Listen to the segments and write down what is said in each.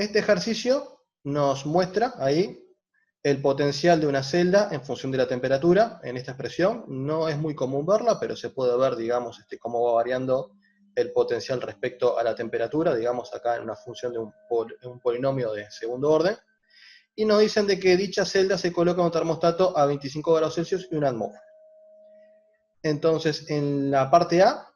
Este ejercicio nos muestra ahí el potencial de una celda en función de la temperatura. En esta expresión no es muy común verla, pero se puede ver, digamos, cómo va variando el potencial respecto a la temperatura, digamos acá en una función de un polinomio de segundo orden. Y nos dicen de que dicha celda se coloca en un termostato a 25 grados Celsius y una atmósfera. Entonces, en la parte A,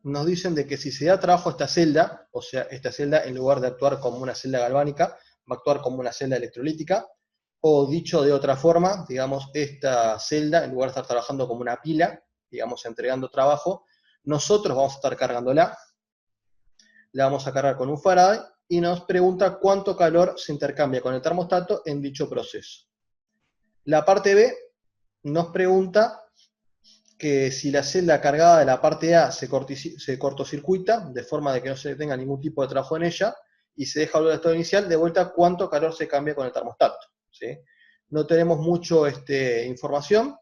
nos dicen de que si se da trabajo a esta celda, o sea, esta celda en lugar de actuar como una celda galvánica, va a actuar como una celda electrolítica, o dicho de otra forma, digamos, esta celda, en lugar de estar trabajando como una pila, digamos, entregando trabajo, nosotros vamos a estar cargándola, la vamos a cargar con un Faraday, y nos pregunta cuánto calor se intercambia con el termostato en dicho proceso. La parte B nos pregunta que si la celda cargada de la parte A se cortocircuita, de forma de que no se tenga ningún tipo de trabajo en ella, y se deja volver al estado inicial, de vuelta cuánto calor se cambia con el termostato, ¿sí? No tenemos mucho información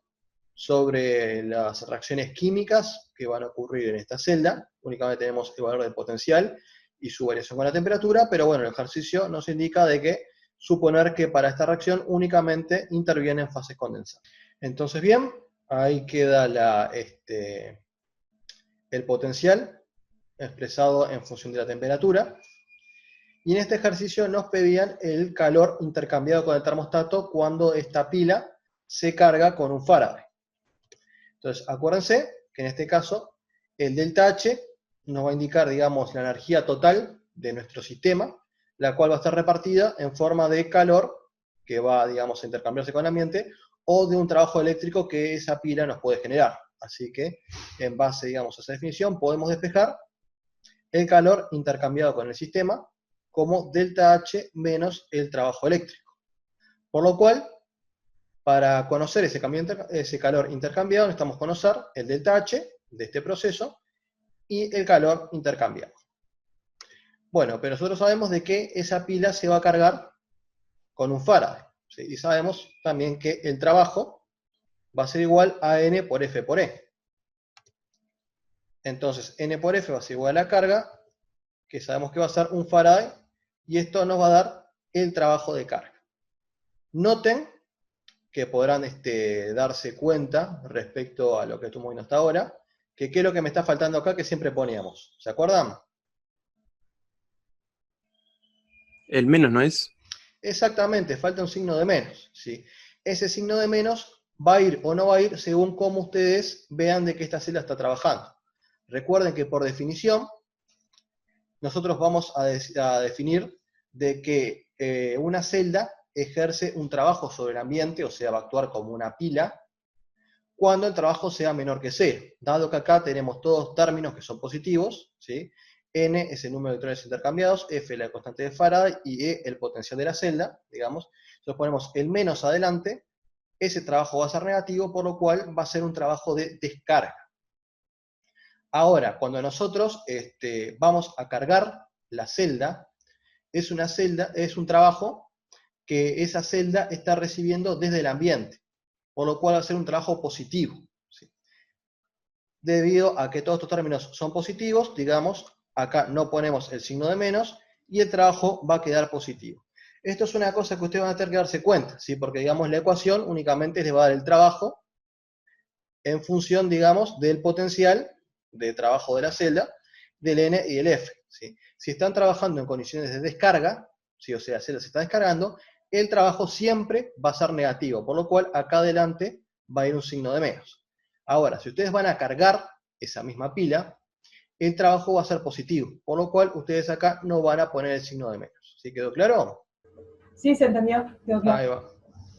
sobre las reacciones químicas que van a ocurrir en esta celda, únicamente tenemos el valor del potencial y su variación con la temperatura, pero bueno, el ejercicio nos indica de que suponer que para esta reacción únicamente interviene en fases condensadas. Entonces bien, ahí queda el potencial expresado en función de la temperatura. Y en este ejercicio nos pedían el calor intercambiado con el termostato cuando esta pila se carga con un Faraday. Entonces, acuérdense que en este caso el delta H nos va a indicar, digamos, la energía total de nuestro sistema, la cual va a estar repartida en forma de calor, que va, digamos, a intercambiarse con el ambiente, o de un trabajo eléctrico que esa pila nos puede generar. Así que, en base, digamos, a esa definición, podemos despejar el calor intercambiado con el sistema como delta H menos el trabajo eléctrico. Por lo cual, para conocer ese calor intercambiado, necesitamos conocer el delta H de este proceso y el calor intercambiado. Bueno, pero nosotros sabemos de que esa pila se va a cargar con un Faraday, ¿sí? Y sabemos también que el trabajo va a ser igual a N por F por E. Entonces, N por F va a ser igual a la carga, que sabemos que va a ser un Faraday, y esto nos va a dar el trabajo de carga. Noten que podrán darse cuenta respecto a lo que estuvimos viendo hasta ahora, que qué es lo que me está faltando acá que siempre poníamos. ¿Se acuerdan? El menos, ¿no es? Exactamente, falta un signo de menos, ¿sí? Ese signo de menos va a ir o no va a ir según cómo ustedes vean de que esta celda está trabajando. Recuerden que por definición, nosotros vamos a definir de que una celda ejerce un trabajo sobre el ambiente, o sea, va a actuar como una pila, cuando el trabajo sea menor que 0. Dado que acá tenemos todos términos que son positivos, ¿sí? N es el número de electrones intercambiados, F la constante de Faraday y E el potencial de la celda, digamos. Entonces ponemos el menos adelante, ese trabajo va a ser negativo, por lo cual va a ser un trabajo de descarga. Ahora, cuando nosotros vamos a cargar la celda, es un trabajo que esa celda está recibiendo desde el ambiente, por lo cual va a ser un trabajo positivo, ¿sí? Debido a que todos estos términos son positivos, digamos, acá no ponemos el signo de menos, y el trabajo va a quedar positivo. Esto es una cosa que ustedes van a tener que darse cuenta, ¿sí? Porque, digamos, la ecuación únicamente les va a dar el trabajo en función, digamos, del potencial de trabajo de la celda, del N y el F, ¿sí? Si están trabajando en condiciones de descarga, ¿sí? O sea, la celda se está descargando, el trabajo siempre va a ser negativo, por lo cual acá adelante va a ir un signo de menos. Ahora, si ustedes van a cargar esa misma pila, el trabajo va a ser positivo, por lo cual ustedes acá no van a poner el signo de menos. ¿Sí quedó claro? Sí, se entendió, quedó claro. Ahí va.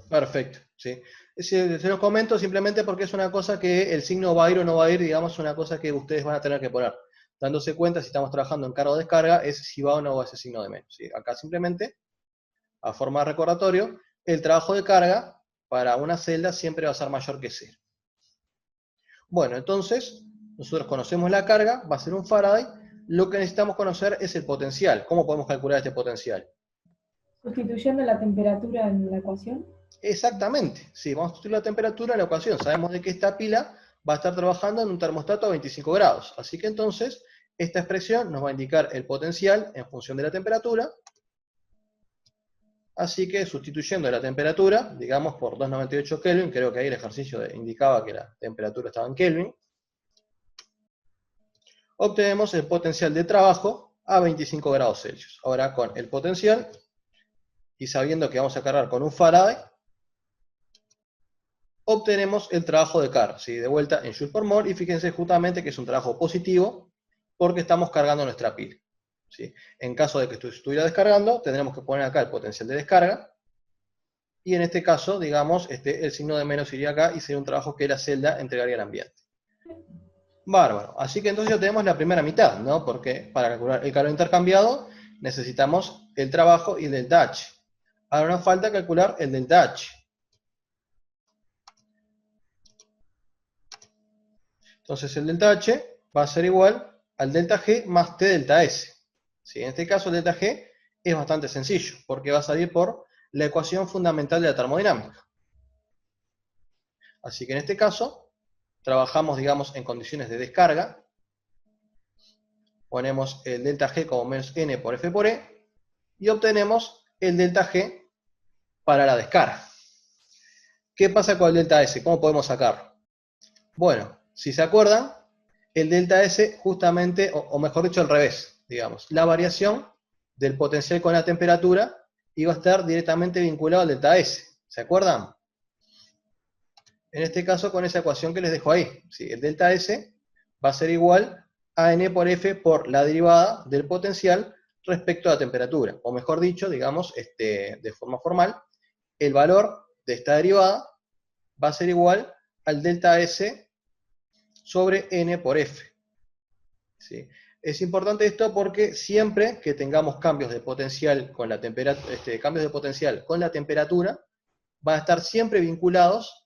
Perfecto, ¿sí? Se los comento simplemente porque es una cosa que el signo va a ir o no va a ir, digamos, una cosa que ustedes van a tener que poner. Dándose cuenta si estamos trabajando en carga o descarga, es si va o no va ese signo de menos, ¿sí? Acá simplemente, a forma de recordatorio, el trabajo de carga para una celda siempre va a ser mayor que 0. Bueno, entonces, nosotros conocemos la carga, va a ser un Faraday, lo que necesitamos conocer es el potencial. ¿Cómo podemos calcular este potencial? ¿Sustituyendo la temperatura en la ecuación? Exactamente, sí, vamos a sustituir la temperatura en la ecuación. Sabemos de que esta pila va a estar trabajando en un termostato a 25 grados. Así que entonces, esta expresión nos va a indicar el potencial en función de la temperatura, Así que sustituyendo la temperatura, digamos por 298 Kelvin, creo que ahí el ejercicio indicaba que la temperatura estaba en Kelvin, obtenemos el potencial de trabajo a 25 grados Celsius. Ahora con el potencial, y sabiendo que vamos a cargar con un Faraday, obtenemos el trabajo de carga, ¿sí? De vuelta en Joule por mol, y fíjense justamente que es un trabajo positivo, porque estamos cargando nuestra pila, ¿sí? En caso de que estuviera descargando, tendremos que poner acá el potencial de descarga, y en este caso, digamos, el signo de menos iría acá, y sería un trabajo que la celda entregaría al ambiente. Bárbaro. Así que entonces ya tenemos la primera mitad, ¿no? Porque para calcular el calor intercambiado necesitamos el trabajo y el delta H. Ahora nos falta calcular el delta H. Entonces el delta H va a ser igual al delta G más T delta S. ¿Sí? En este caso el delta G es bastante sencillo, porque va a salir por la ecuación fundamental de la termodinámica. Así que en este caso trabajamos, digamos, en condiciones de descarga. Ponemos el delta G como menos N por F por E, y obtenemos el delta G para la descarga. ¿Qué pasa con el delta S? ¿Cómo podemos sacarlo? Bueno, si se acuerdan, el delta S justamente, o mejor dicho al revés, digamos, la variación del potencial con la temperatura iba a estar directamente vinculado al delta S. ¿Se acuerdan? En este caso con esa ecuación que les dejo ahí, ¿sí? El delta S va a ser igual a N por F por la derivada del potencial respecto a la temperatura. O mejor dicho, digamos, de forma formal, el valor de esta derivada va a ser igual al delta S sobre N por F. ¿Sí? Es importante esto porque siempre que tengamos cambios de potencial con la temperatura, van a estar siempre vinculados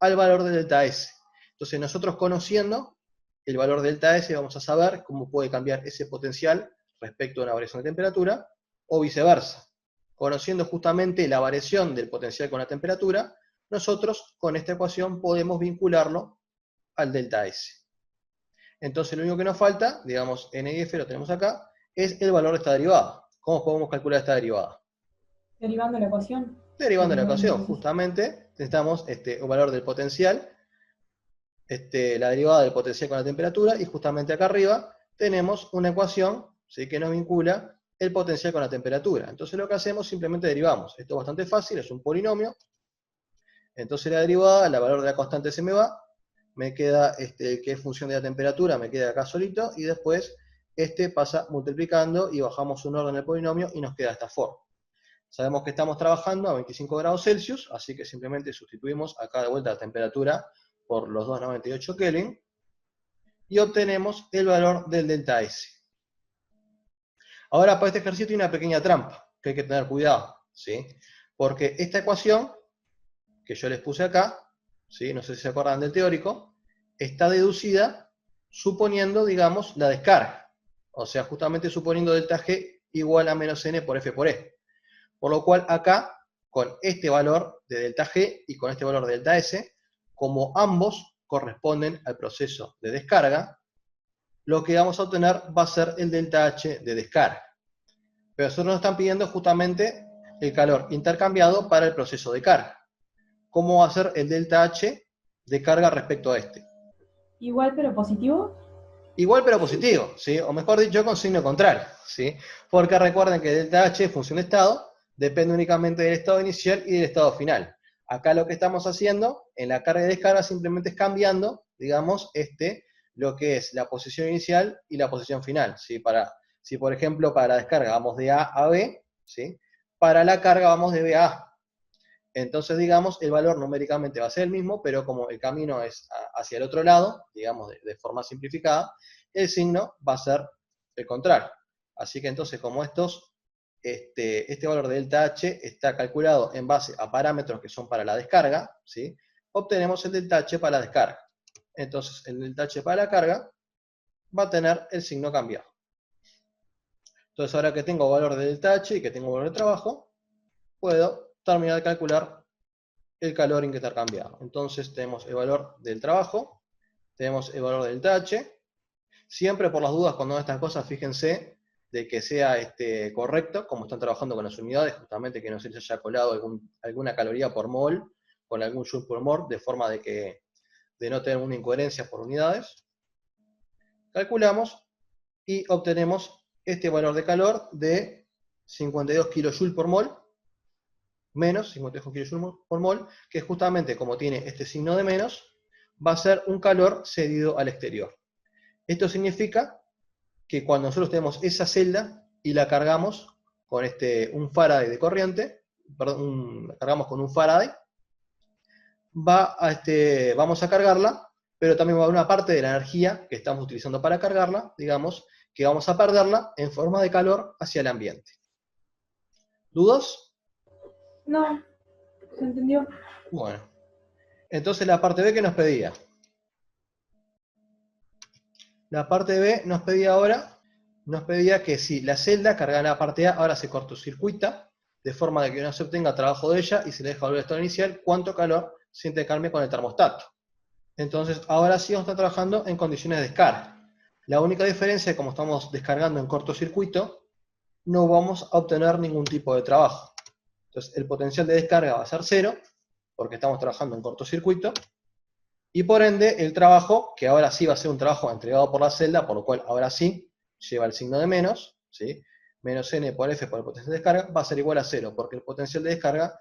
al valor de delta S. Entonces nosotros conociendo el valor de delta S vamos a saber cómo puede cambiar ese potencial respecto a una variación de temperatura, o viceversa. Conociendo justamente la variación del potencial con la temperatura, nosotros con esta ecuación podemos vincularlo al delta S. Entonces lo único que nos falta, digamos, N y F lo tenemos acá, es el valor de esta derivada. ¿Cómo podemos calcular esta derivada? Derivando la ecuación. Derivando la ecuación, justamente, necesitamos un valor del potencial, la derivada del potencial con la temperatura, y justamente acá arriba tenemos una ecuación, ¿sí?, que nos vincula el potencial con la temperatura. Entonces lo que hacemos, simplemente derivamos. Esto es bastante fácil, es un polinomio. Entonces la derivada, el valor de la constante se me va, me queda que es función de la temperatura, me queda acá solito, y después pasa multiplicando y bajamos un orden del polinomio y nos queda de esta forma. Sabemos que estamos trabajando a 25 grados Celsius, así que simplemente sustituimos acá de vuelta la temperatura por los 298 Kelvin, y obtenemos el valor del delta S. Ahora para este ejercicio tiene una pequeña trampa, que hay que tener cuidado, ¿sí? Porque esta ecuación, que yo les puse acá, ¿sí?, no sé si se acuerdan del teórico, está deducida suponiendo, digamos, la descarga. O sea, justamente suponiendo delta G igual a menos N por F por E. Por lo cual acá, con este valor de delta G y con este valor de delta S, como ambos corresponden al proceso de descarga, lo que vamos a obtener va a ser el delta H de descarga. Pero nosotros nos están pidiendo justamente el calor intercambiado para el proceso de carga. ¿Cómo va a ser el delta H de carga respecto a este? ¿Igual pero positivo? Igual pero positivo, ¿sí? O mejor dicho, con signo contrario, ¿sí? Porque recuerden que delta H, función de estado, depende únicamente del estado inicial y del estado final. Acá lo que estamos haciendo en la carga y descarga simplemente es cambiando, digamos, lo que es la posición inicial y la posición final, ¿sí? Si por ejemplo para la descarga vamos de A a B, ¿sí?, para la carga vamos de B a A. Entonces, digamos, el valor numéricamente va a ser el mismo, pero como el camino es hacia el otro lado, digamos, de forma simplificada, el signo va a ser el contrario. Así que entonces, como este valor de delta H está calculado en base a parámetros que son para la descarga, ¿sí?, obtenemos el delta H para la descarga. Entonces, el delta H para la carga va a tener el signo cambiado. Entonces, ahora que tengo valor de delta H y que tengo valor de trabajo, puedo terminar de calcular el calor intercambiado. Entonces tenemos el valor del trabajo, tenemos el valor del delta H. Siempre por las dudas cuando hagan estas cosas, fíjense de que sea correcto, como están trabajando con las unidades, justamente que no se les haya colado alguna caloría por mol, con algún joule por mol, de forma de no tener una incoherencia por unidades. Calculamos y obtenemos este valor de calor de 52 kJ por mol, menos 52 kJ por mol, que justamente como tiene este signo de menos, va a ser un calor cedido al exterior. Esto significa que cuando nosotros tenemos esa celda y la cargamos con un Faraday de corriente, perdón, cargamos con un Faraday, vamos a cargarla, pero también va a haber una parte de la energía que estamos utilizando para cargarla, digamos, que vamos a perderla en forma de calor hacia el ambiente. ¿Dudas? No, ¿se entendió? Bueno, entonces la parte B que nos pedía. La parte B nos pedía que si la celda cargada en la parte A ahora se cortocircuita, de forma de que no se obtenga trabajo de ella y se le deja volver al estado inicial, cuánto calor se intercambia con el termostato. Entonces, ahora sí vamos a estar trabajando en condiciones de descarga. La única diferencia es que como estamos descargando en cortocircuito, no vamos a obtener ningún tipo de trabajo. Entonces, el potencial de descarga va a ser 0, porque estamos trabajando en cortocircuito, y por ende, el trabajo, que ahora sí va a ser un trabajo entregado por la celda, por lo cual ahora sí lleva el signo de menos, ¿sí? Menos n por f por el potencial de descarga, va a ser igual a 0, porque el potencial de descarga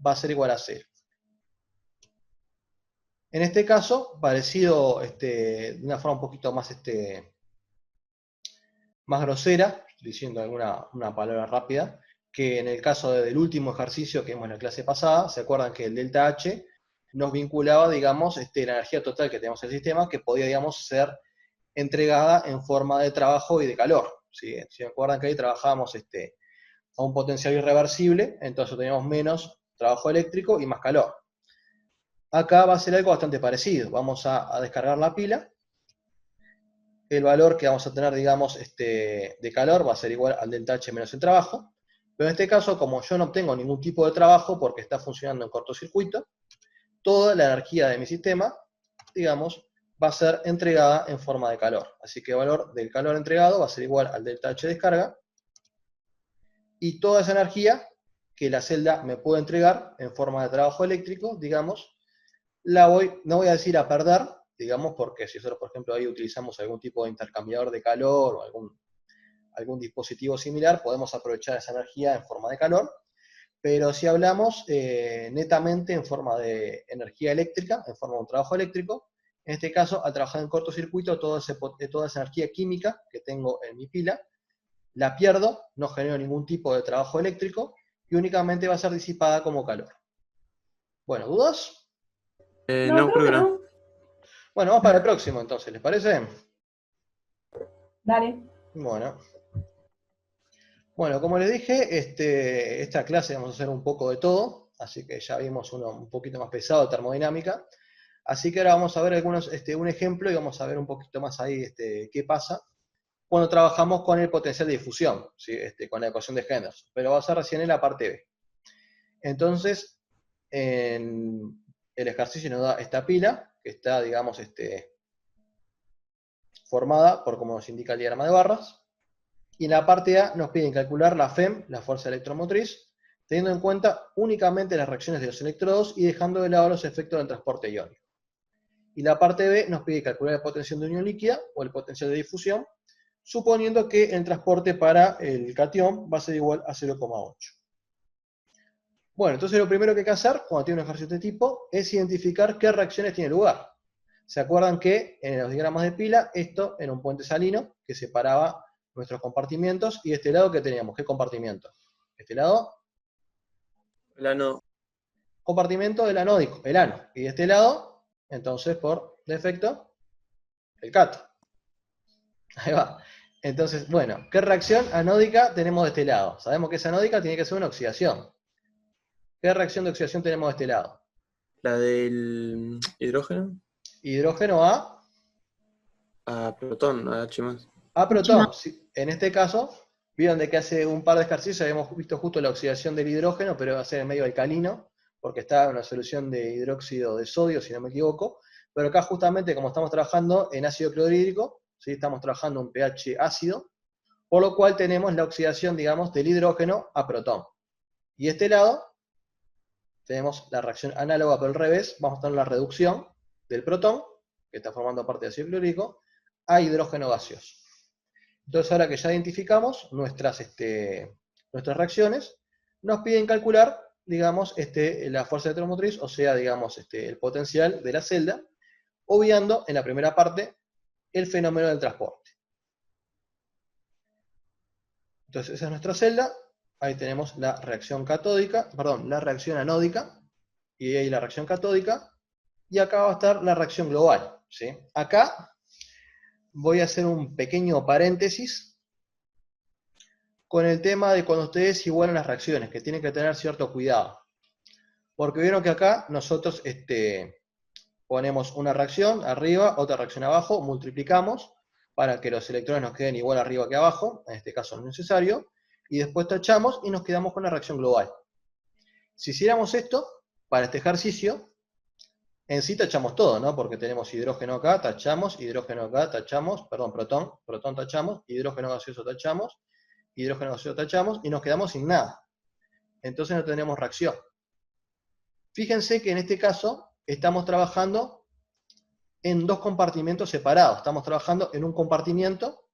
va a ser igual a 0. En este caso, parecido de una forma un poquito más, más grosera, estoy diciendo una palabra rápida, que en el caso del último ejercicio que vimos en la clase pasada, ¿se acuerdan que el delta H nos vinculaba, digamos, la energía total que tenemos en el sistema, que podía, digamos, ser entregada en forma de trabajo y de calor? ¿Sí? Si me acuerdan que ahí trabajábamos a un potencial irreversible, entonces teníamos menos trabajo eléctrico y más calor. Acá va a ser algo bastante parecido. Vamos a descargar la pila. El valor que vamos a tener, digamos, de calor va a ser igual al delta H menos el trabajo. Pero en este caso, como yo no obtengo ningún tipo de trabajo porque está funcionando en cortocircuito, toda la energía de mi sistema, digamos, va a ser entregada en forma de calor. Así que el valor del calor entregado va a ser igual al delta H descarga. Y toda esa energía que la celda me puede entregar en forma de trabajo eléctrico, digamos, no voy a decir a perder, digamos, porque si nosotros, por ejemplo, ahí utilizamos algún tipo de intercambiador de calor o algún dispositivo similar, podemos aprovechar esa energía en forma de calor, pero si hablamos netamente en forma de energía eléctrica, en forma de un trabajo eléctrico, en este caso, al trabajar en cortocircuito, toda esa energía química que tengo en mi pila, la pierdo, no genero ningún tipo de trabajo eléctrico, y únicamente va a ser disipada como calor. Bueno, ¿dudas? No, No, creo que no. no. Bueno, vamos para el próximo entonces, ¿les parece? Dale. Bueno, como les dije, esta clase vamos a hacer un poco de todo, así que ya vimos uno un poquito más pesado de termodinámica, así que ahora vamos a ver un ejemplo y vamos a ver un poquito más ahí qué pasa cuando trabajamos con el potencial de difusión, ¿sí? Con la ecuación de Henderson, pero va a ser recién en la parte B. Entonces, el ejercicio nos da esta pila, que está, digamos, formada por como nos indica el diagrama de barras, y en la parte A nos piden calcular la FEM, la fuerza electromotriz, teniendo en cuenta únicamente las reacciones de los electrodos y dejando de lado los efectos del transporte iónico. Y la parte B nos pide calcular el potencial de unión líquida, o el potencial de difusión, suponiendo que el transporte para el catión va a ser igual a 0,8. Bueno, entonces lo primero que hay que hacer cuando tiene un ejercicio de este tipo es identificar qué reacciones tiene lugar. ¿Se acuerdan que en los diagramas de pila esto era un puente salino que separaba nuestros compartimientos, y de este lado, ¿qué teníamos? ¿Qué compartimiento? Este lado, El ano. compartimento del anódico, el ano. Y de este lado, entonces, por defecto, el cato. Ahí va. Entonces, bueno, ¿qué reacción anódica tenemos de este lado? Sabemos que esa anódica tiene que ser una oxidación. ¿Qué reacción de oxidación tenemos de este lado? La del hidrógeno. Hidrógeno A protón, a H más. a protón. Sí, en este caso, vieron de que hace un par de ejercicios habíamos visto justo la oxidación del hidrógeno, pero va a ser en medio alcalino, porque está en una solución de hidróxido de sodio, si no me equivoco. Pero acá justamente, como estamos trabajando en ácido clorhídrico, ¿sí? Estamos trabajando un pH ácido, por lo cual tenemos la oxidación, digamos, del hidrógeno a protón. Y este lado, tenemos la reacción análoga por el revés, vamos a tener la reducción del protón, que está formando parte del ácido clorhídrico, a hidrógeno gaseoso. Entonces ahora que ya identificamos nuestras reacciones, nos piden calcular, digamos, la fuerza electromotriz, o sea, digamos, el potencial de la celda, obviando en la primera parte el fenómeno del transporte. Entonces esa es nuestra celda, ahí tenemos la reacción catódica, perdón, la reacción anódica, y ahí la reacción catódica, y acá va a estar la reacción global, ¿sí? Acá voy a hacer un pequeño paréntesis con el tema de cuando ustedes igualan las reacciones, que tienen que tener cierto cuidado. Porque vieron que acá nosotros ponemos una reacción arriba, otra reacción abajo, multiplicamos para que los electrones nos queden igual arriba que abajo, en este caso no es necesario, y después tachamos y nos quedamos con la reacción global. Si hiciéramos esto, para este ejercicio, en sí tachamos todo, ¿no? Porque tenemos hidrógeno acá, tachamos, hidrógeno acá, tachamos, perdón, protón tachamos, hidrógeno gaseoso tachamos, hidrógeno gaseoso tachamos, y nos quedamos sin nada. Entonces no tenemos reacción. Fíjense que en este caso estamos trabajando en dos compartimentos separados. Estamos trabajando en un compartimiento,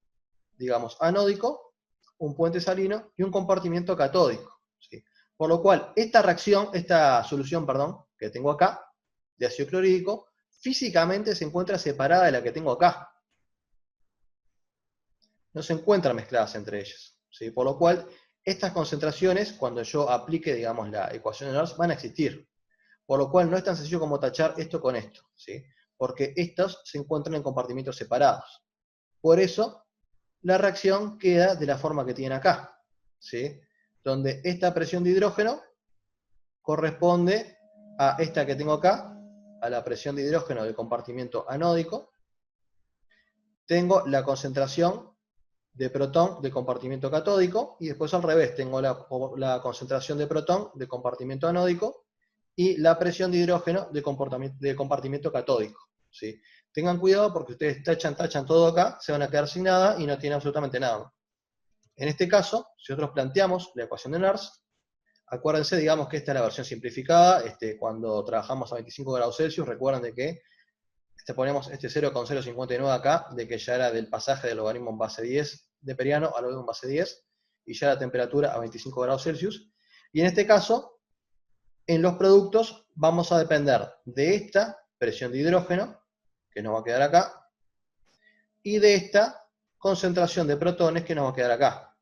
digamos, anódico, un puente salino, y un compartimiento catódico, ¿sí? Por lo cual, esta solución, que tengo acá, de ácido clorhídrico, físicamente se encuentra separada de la que tengo acá. No se encuentran mezcladas entre ellas, ¿sí? Por lo cual, estas concentraciones, cuando yo aplique, digamos, la ecuación de Nernst, van a existir. Por lo cual, no es tan sencillo como tachar esto con esto, ¿sí? Porque estos se encuentran en compartimentos separados. Por eso, la reacción queda de la forma que tiene acá, ¿sí? Donde esta presión de hidrógeno corresponde a esta que tengo acá, a la presión de hidrógeno del compartimento anódico. Tengo la concentración de protón del compartimento catódico, y después al revés, tengo la concentración de protón del compartimento anódico, y la presión de hidrógeno del compartimento catódico, ¿sí? Tengan cuidado porque ustedes tachan todo acá, se van a quedar sin nada y no tienen absolutamente nada. En este caso, si nosotros planteamos la ecuación de Nernst, acuérdense, digamos que esta es la versión simplificada, cuando trabajamos a 25 grados Celsius, recuerden de que ponemos 0,059 acá, de que ya era del pasaje del logaritmo en base 10 de Periano al logaritmo en base 10, y ya la temperatura a 25 grados Celsius. Y en este caso, en los productos vamos a depender de esta presión de hidrógeno, que nos va a quedar acá, y de esta concentración de protones que nos va a quedar acá.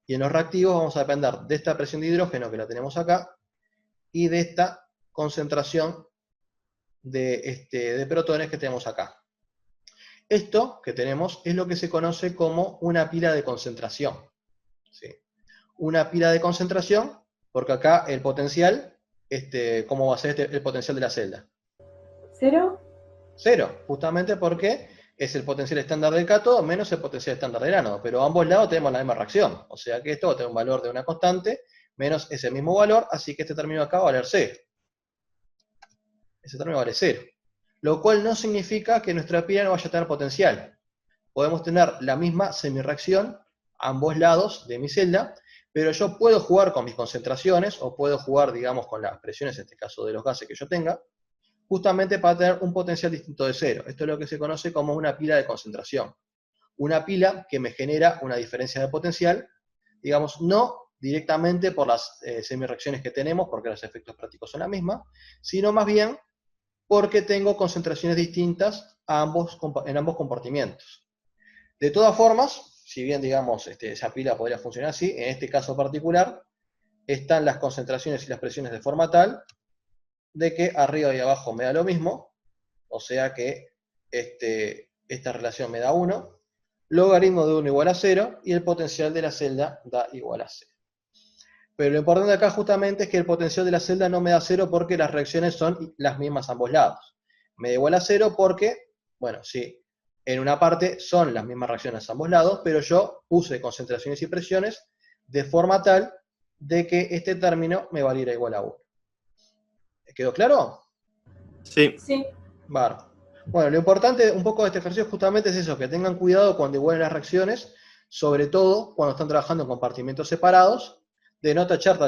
Y en los reactivos vamos a depender de esta presión de hidrógeno, que la tenemos acá, y de esta concentración de protones que tenemos acá. Esto que tenemos es lo que se conoce como una pila de concentración, ¿sí? Una pila de concentración, porque acá el potencial, ¿cómo va a ser el potencial de la celda? ¿Cero? Cero, justamente porque es el potencial estándar del cátodo menos el potencial estándar del ánodo, pero a ambos lados tenemos la misma reacción, o sea que esto va a tener un valor de una constante menos ese mismo valor, así que este término acá va a valer 0. Ese término vale 0. Lo cual no significa que nuestra pila no vaya a tener potencial. Podemos tener la misma semirreacción a ambos lados de mi celda, pero yo puedo jugar con mis concentraciones, o puedo jugar, digamos, con las presiones, en este caso de los gases que yo tenga, justamente para tener un potencial distinto de 0. Esto es lo que se conoce como una pila de concentración. Una pila que me genera una diferencia de potencial, digamos, no directamente por las semirreacciones que tenemos, porque los efectos prácticos son la misma, sino más bien porque tengo concentraciones distintas en ambos compartimientos. De todas formas, si bien, digamos, esa pila podría funcionar así, en este caso particular, están las concentraciones y las presiones de forma tal de que arriba y abajo me da lo mismo, o sea que esta relación me da 1, logaritmo de 1 igual a 0, y el potencial de la celda da igual a 0. Pero lo importante acá justamente es que el potencial de la celda no me da 0 porque las reacciones son las mismas a ambos lados. Me da igual a 0 porque, bueno, sí, en una parte son las mismas reacciones a ambos lados, pero yo puse concentraciones y presiones de forma tal de que este término me valiera igual a 1. ¿Quedó claro? Sí. Sí. Bueno, lo importante un poco de este ejercicio justamente es eso, que tengan cuidado cuando igualen las reacciones, sobre todo cuando están trabajando en compartimentos separados, de no tachar,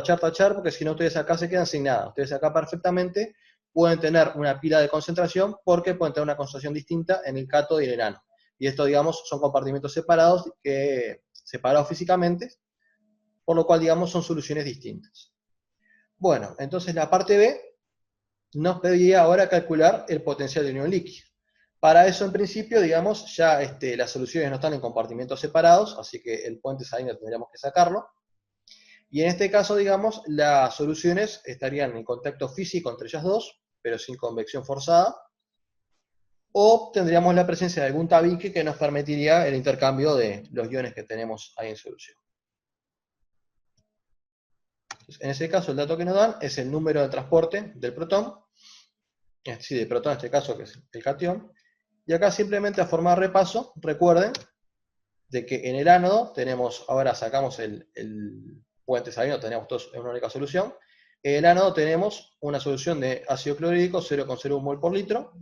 porque si no ustedes acá se quedan sin nada. Ustedes acá perfectamente pueden tener una pila de concentración porque pueden tener una concentración distinta en el cátodo y el ánodo. Y esto, digamos, son compartimentos separados, separados físicamente, por lo cual, digamos, son soluciones distintas. Bueno, entonces la parte B nos pediría ahora calcular el potencial de unión líquida. Para eso, en principio, digamos, ya las soluciones no están en compartimentos separados, así que el puente sanguíneo tendríamos que sacarlo. Y en este caso, digamos, las soluciones estarían en contacto físico entre ellas dos, pero sin convección forzada, o tendríamos la presencia de algún tabique que nos permitiría el intercambio de los iones que tenemos ahí en solución. Entonces, en ese caso, el dato que nos dan es el número de transporte del protón, es decir, del protón en este caso, que es el catión, y acá simplemente a forma de repaso, recuerden de que en el ánodo tenemos, ahora sacamos el puente sanguíneo, tenemos todos en una única solución. En el ánodo tenemos una solución de ácido clorhídrico 0,01 mol por litro,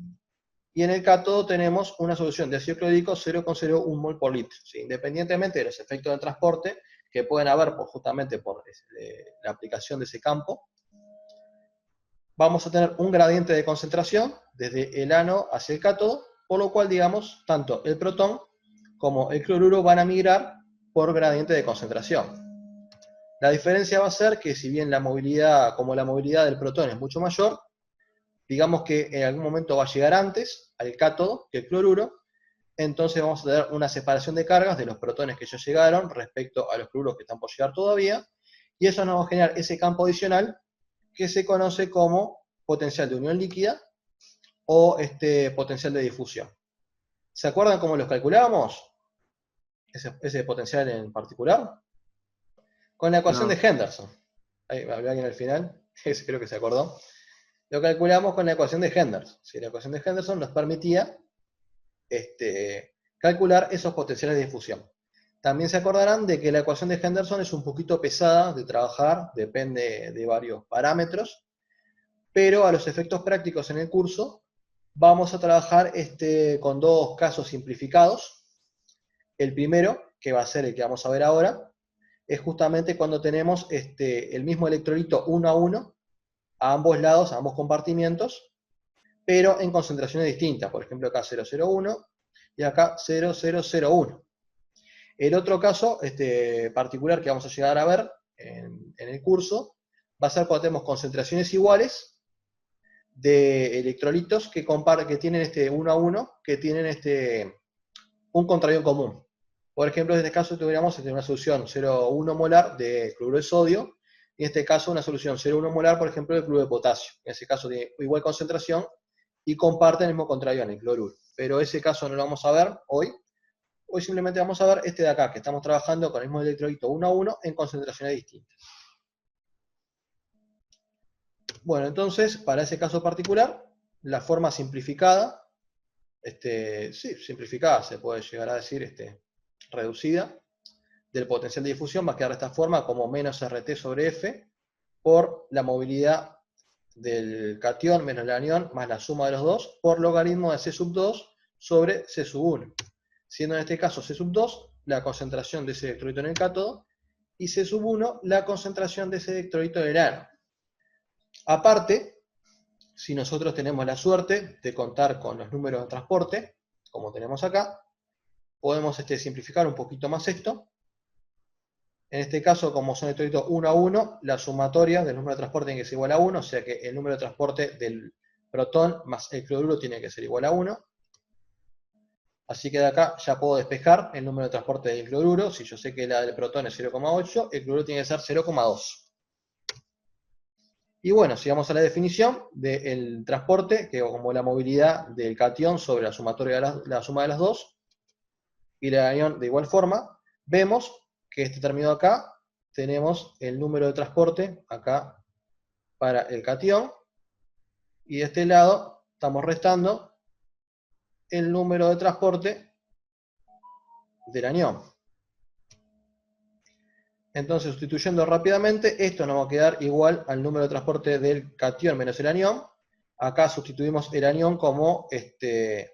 y en el cátodo tenemos una solución de ácido clorhídrico 0,01 mol por litro. ¿Sí? Independientemente de los efectos del transporte que pueden haber justamente por la aplicación de ese campo, vamos a tener un gradiente de concentración desde el ánodo hacia el cátodo, por lo cual, digamos, tanto el protón como el cloruro van a migrar por gradiente de concentración. La diferencia va a ser que si bien la movilidad del protón es mucho mayor, digamos que en algún momento va a llegar antes al cátodo que el cloruro, entonces vamos a tener una separación de cargas de los protones que ya llegaron respecto a los cloruros que están por llegar todavía, y eso nos va a generar ese campo adicional que se conoce como potencial de unión líquida o potencial de difusión. ¿Se acuerdan cómo los calculábamos? Ese potencial en particular. Con la ecuación de Henderson. Ahí hablé alguien al final, ese creo que se acordó. Lo calculamos con la ecuación de Henderson. ¿Sí? La ecuación de Henderson nos permitía calcular esos potenciales de difusión. También se acordarán de que la ecuación de Henderson es un poquito pesada de trabajar, depende de varios parámetros, pero a los efectos prácticos en el curso vamos a trabajar con dos casos simplificados. El primero, que va a ser el que vamos a ver ahora, es justamente cuando tenemos el mismo electrolito 1 a 1 a ambos lados, a ambos compartimientos, pero en concentraciones distintas. Por ejemplo, acá 0,01 y acá 0,001. El otro caso particular que vamos a llegar a ver en el curso va a ser cuando tenemos concentraciones iguales de electrolitos que tienen 1 a 1, que tienen un contraion común. Por ejemplo, en este caso tuviéramos una solución 0,1 molar de cloruro de sodio, y en este caso una solución 0,1 molar, por ejemplo, de cloruro de potasio. En ese caso tiene igual concentración y comparten el mismo contraion, el cloruro. Pero ese caso no lo vamos a ver hoy. Hoy simplemente vamos a ver este de acá, que estamos trabajando con el mismo electrolito 1 a 1 en concentraciones distintas. Bueno, entonces, para ese caso particular, la forma simplificada, sí, simplificada, se puede llegar a decir, reducida, del potencial de difusión va a quedar de esta forma como menos RT sobre F por la movilidad del catión menos el anión más la suma de los dos por logaritmo de C sub 2 sobre C sub 1. Siendo en este caso C sub 2 la concentración de ese electrolito en el cátodo y C sub 1 la concentración de ese electrolito en el ánodo. Aparte, si nosotros tenemos la suerte de contar con los números de transporte, como tenemos acá, podemos simplificar un poquito más esto. En este caso, como son electrolitos 1 a 1, la sumatoria del número de transporte tiene que ser igual a 1, o sea que el número de transporte del protón más el cloruro tiene que ser igual a 1. Así que de acá ya puedo despejar el número de transporte del cloruro. Si yo sé que la del protón es 0,8, el cloruro tiene que ser 0,2. Y bueno, si vamos a la definición del transporte, que como la movilidad del catión sobre la sumatoria la suma de las dos, y la anión de igual forma, vemos que este término acá, tenemos el número de transporte acá para el catión, y de este lado estamos restando el número de transporte del anión. Entonces, sustituyendo rápidamente, esto nos va a quedar igual al número de transporte del catión menos el anión. Acá sustituimos el anión como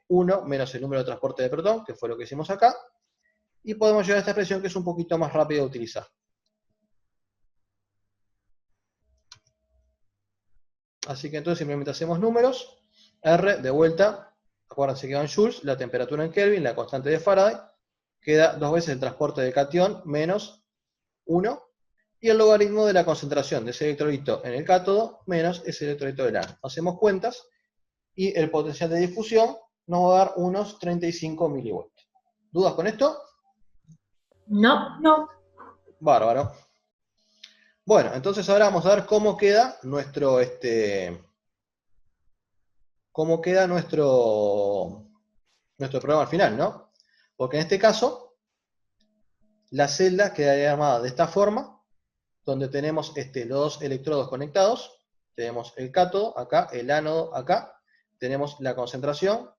1 menos el número de transporte de protón, que fue lo que hicimos acá. y podemos llegar a esta expresión que es un poquito más rápida de utilizar. Así que entonces simplemente hacemos números, R de vuelta, acuérdense que va en joules, la temperatura en Kelvin, la constante de Faraday, queda 2 veces el transporte de catión menos 1, y el logaritmo de la concentración de ese electrolito en el cátodo menos ese electrolito del ánodo. Hacemos cuentas, y el potencial de difusión nos va a dar unos 35 milivolts. ¿Dudas con esto? No. No, Bárbaro. Bueno, entonces ahora vamos a ver cómo queda nuestro, nuestro programa al final, ¿no? Porque en este caso, la celda queda armada de esta forma, donde tenemos los dos electrodos conectados, tenemos el cátodo acá, el ánodo acá, tenemos la concentración,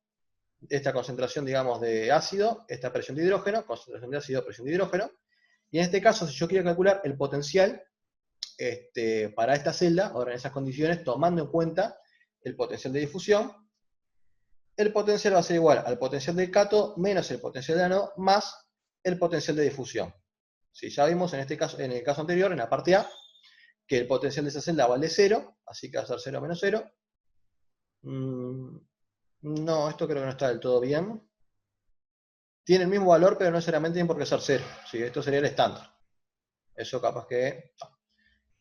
esta concentración, digamos, de ácido, esta presión de hidrógeno, concentración de ácido, presión de hidrógeno, y en este caso, si yo quiero calcular el potencial para esta celda, ahora en esas condiciones, tomando en cuenta el potencial de difusión, el potencial va a ser igual al potencial del cátodo menos el potencial del ánodo más el potencial de difusión. Si ya vimos en este caso, en el caso anterior, en la parte A, que el potencial de esa celda vale 0, así que va a ser 0 menos 0. No, esto creo que no está del todo bien. Tiene el mismo valor, pero no necesariamente tiene por qué ser 0. ¿Sí? Esto sería el estándar. Eso capaz que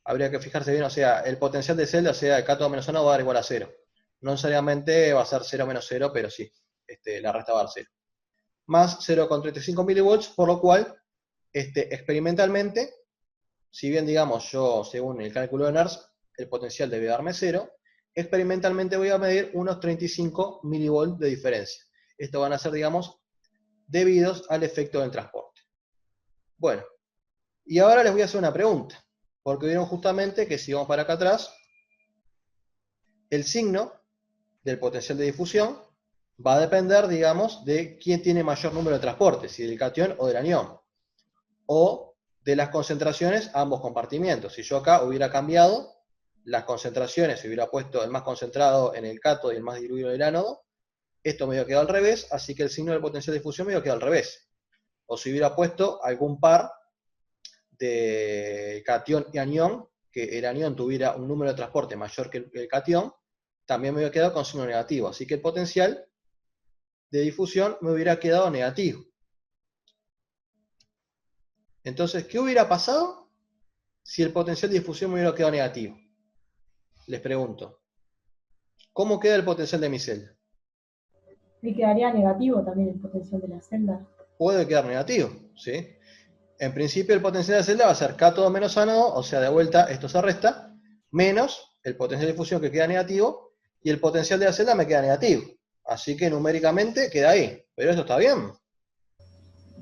habría que fijarse bien, o sea, el potencial de celda, o sea, el cátodo menos ánodo va a dar igual a 0. No necesariamente va a ser 0 menos 0, pero sí, la resta va a dar 0. Más 0,35 milivolts, por lo cual, experimentalmente, si bien, digamos, yo, según el cálculo de NERSC, el potencial debe darme 0, experimentalmente voy a medir unos 35 milivolts de diferencia. Esto van a ser, digamos, debidos al efecto del transporte. Bueno, y ahora les voy a hacer una pregunta, porque vieron justamente que si vamos para acá atrás, el signo del potencial de difusión va a depender, digamos, de quién tiene mayor número de transportes, si del catión o del anión, o de las concentraciones a ambos compartimientos. Si yo acá hubiera cambiado las concentraciones, si hubiera puesto el más concentrado en el cátodo y el más diluido en el ánodo, esto me hubiera quedado al revés, así que el signo del potencial de difusión me hubiera quedado al revés. O si hubiera puesto algún par de catión y anión, que el anión tuviera un número de transporte mayor que el catión, también me hubiera quedado con signo negativo. Así que el potencial de difusión me hubiera quedado negativo. Entonces, ¿qué hubiera pasado si el potencial de difusión me hubiera quedado negativo? Les pregunto. ¿Cómo queda el potencial de mi celda? y quedaría negativo también el potencial de la celda. Puede quedar negativo, ¿sí? En principio el potencial de la celda va a ser cátodo menos ánodo, o sea, de vuelta esto se resta, menos el potencial de difusión que queda negativo, y el potencial de la celda me queda negativo. Así que numéricamente queda ahí. ¿Pero eso está bien?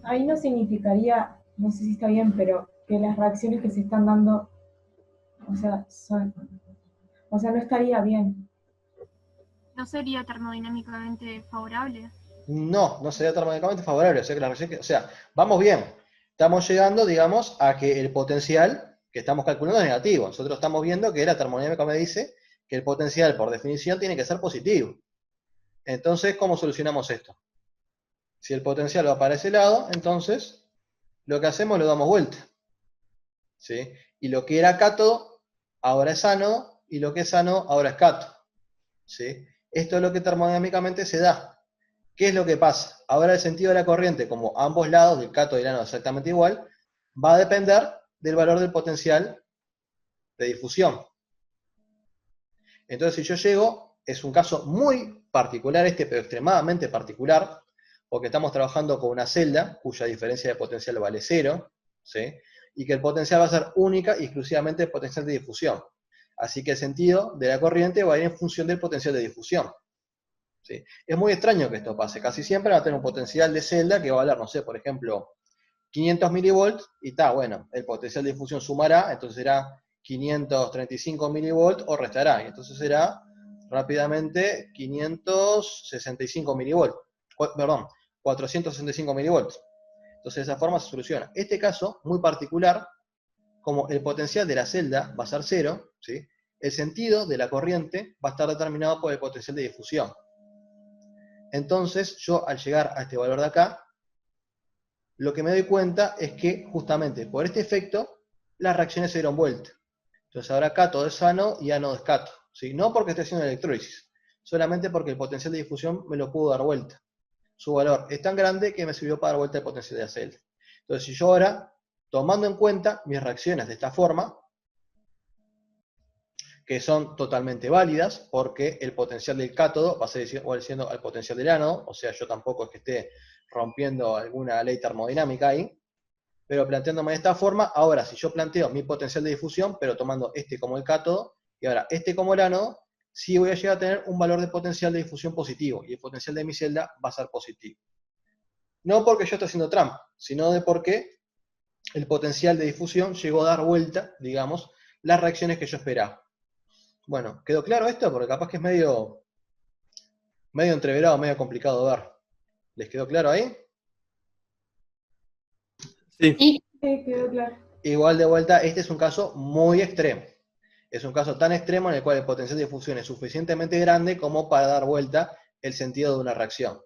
Ahí no significaría, no sé si está bien, pero que las reacciones que se están dando, o sea, no estaría bien. ¿No sería termodinámicamente favorable? No, no sería termodinámicamente favorable. O sea, que la reacción o sea, vamos bien. Estamos llegando, digamos, a que el potencial que estamos calculando es negativo. Nosotros estamos viendo que la termodinámica me dice que el potencial, por definición, tiene que ser positivo. Entonces, ¿cómo solucionamos esto? Si el potencial va para ese lado, entonces, lo que hacemos lo damos vuelta. ¿Sí? Y lo que era cátodo, ahora es ánodo, y lo que es ánodo, ahora es cátodo. ¿Sí? Esto es lo que termodinámicamente se da. ¿Qué es lo que pasa? Ahora el sentido de la corriente, como ambos lados del cátodo y el ánodo exactamente igual, va a depender del valor del potencial de difusión. Entonces, si yo llego, es un caso muy particular pero extremadamente particular, porque estamos trabajando con una celda cuya diferencia de potencial vale 0, ¿sí? Y que el potencial va a ser única y exclusivamente el potencial de difusión. Así que el sentido de la corriente va a ir en función del potencial de difusión. ¿Sí? Es muy extraño que esto pase. Casi siempre va a tener un potencial de celda que va a valer, no sé, por ejemplo, 500 milivolts, y está, bueno, el potencial de difusión sumará, entonces será 535 milivolts o restará, y entonces será rápidamente 565 milivolts, perdón, 465 milivolts. Entonces de esa forma se soluciona. Este caso, muy particular, como el potencial de la celda va a ser 0, ¿sí? El sentido de la corriente va a estar determinado por el potencial de difusión. Entonces, yo al llegar a este valor de acá, lo que me doy cuenta es que justamente por este efecto las reacciones se dieron vuelta. Entonces ahora cátodo es ánodo y ánodo es cátodo, ¿sí? No porque esté haciendo electrólisis, solamente porque el potencial de difusión me lo pudo dar vuelta. Su valor es tan grande que me sirvió para dar vuelta el potencial de la celda. Entonces si yo ahora, tomando en cuenta mis reacciones de esta forma, que son totalmente válidas, porque el potencial del cátodo va a ser igual siendo al potencial del ánodo, o sea, yo tampoco es que esté rompiendo alguna ley termodinámica ahí, pero planteándome de esta forma, ahora si yo planteo mi potencial de difusión, pero tomando este como el cátodo, y ahora este como el ánodo, sí voy a llegar a tener un valor de potencial de difusión positivo, y el potencial de mi celda va a ser positivo. No porque yo esté haciendo trampa, sino de porque el potencial de difusión llegó a dar vuelta, digamos, las reacciones que yo esperaba. Bueno, ¿quedó claro esto? Porque capaz que es medio entreverado, medio complicado de ver. ¿Les quedó claro ahí? Sí. Sí. Sí, quedó claro. Igual de vuelta, este es un caso muy extremo. Es un caso tan extremo en el cual el potencial de difusión es suficientemente grande como para dar vuelta el sentido de una reacción.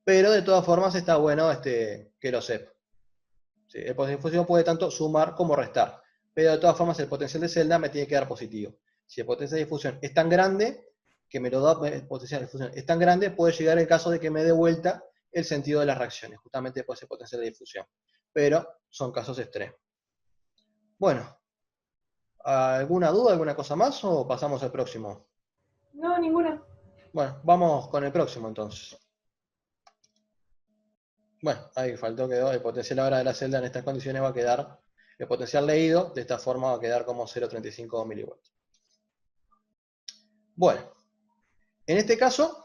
Pero de todas formas está bueno que lo sepa. Sí, el potencial de difusión puede tanto sumar como restar. Pero de todas formas el potencial de celda me tiene que dar positivo. Si el potencial de difusión es tan grande, que me lo da, el potencial de difusión es tan grande, puede llegar el caso de que me dé vuelta el sentido de las reacciones, justamente por ese potencial de difusión. Pero son casos extremos. Bueno, ¿alguna duda, alguna cosa más o pasamos al próximo? No, ninguna. Bueno, vamos con el próximo entonces. Bueno, ahí faltó, quedó el potencial ahora de la celda en estas condiciones va a quedar, el potencial leído de esta forma va a quedar como 0,35 milivoltios. Bueno, en este caso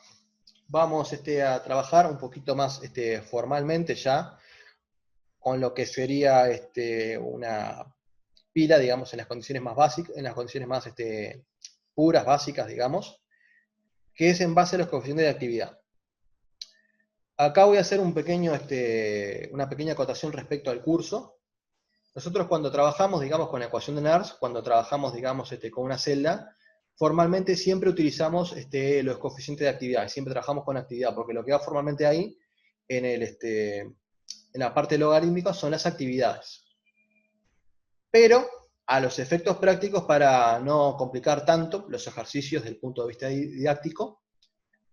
vamos a trabajar un poquito más formalmente ya con lo que sería una pila, digamos, en las condiciones más básicas, en las condiciones más puras, básicas, digamos, que es en base a los coeficientes de actividad. Acá voy a hacer una pequeña acotación respecto al curso. Nosotros cuando trabajamos, digamos, con la ecuación de Nernst, cuando trabajamos, digamos, con una celda, formalmente siempre utilizamos los coeficientes de actividad, siempre trabajamos con actividad, porque lo que va formalmente ahí, en la parte logarítmica, son las actividades. Pero, a los efectos prácticos, para no complicar tanto los ejercicios desde el punto de vista didáctico,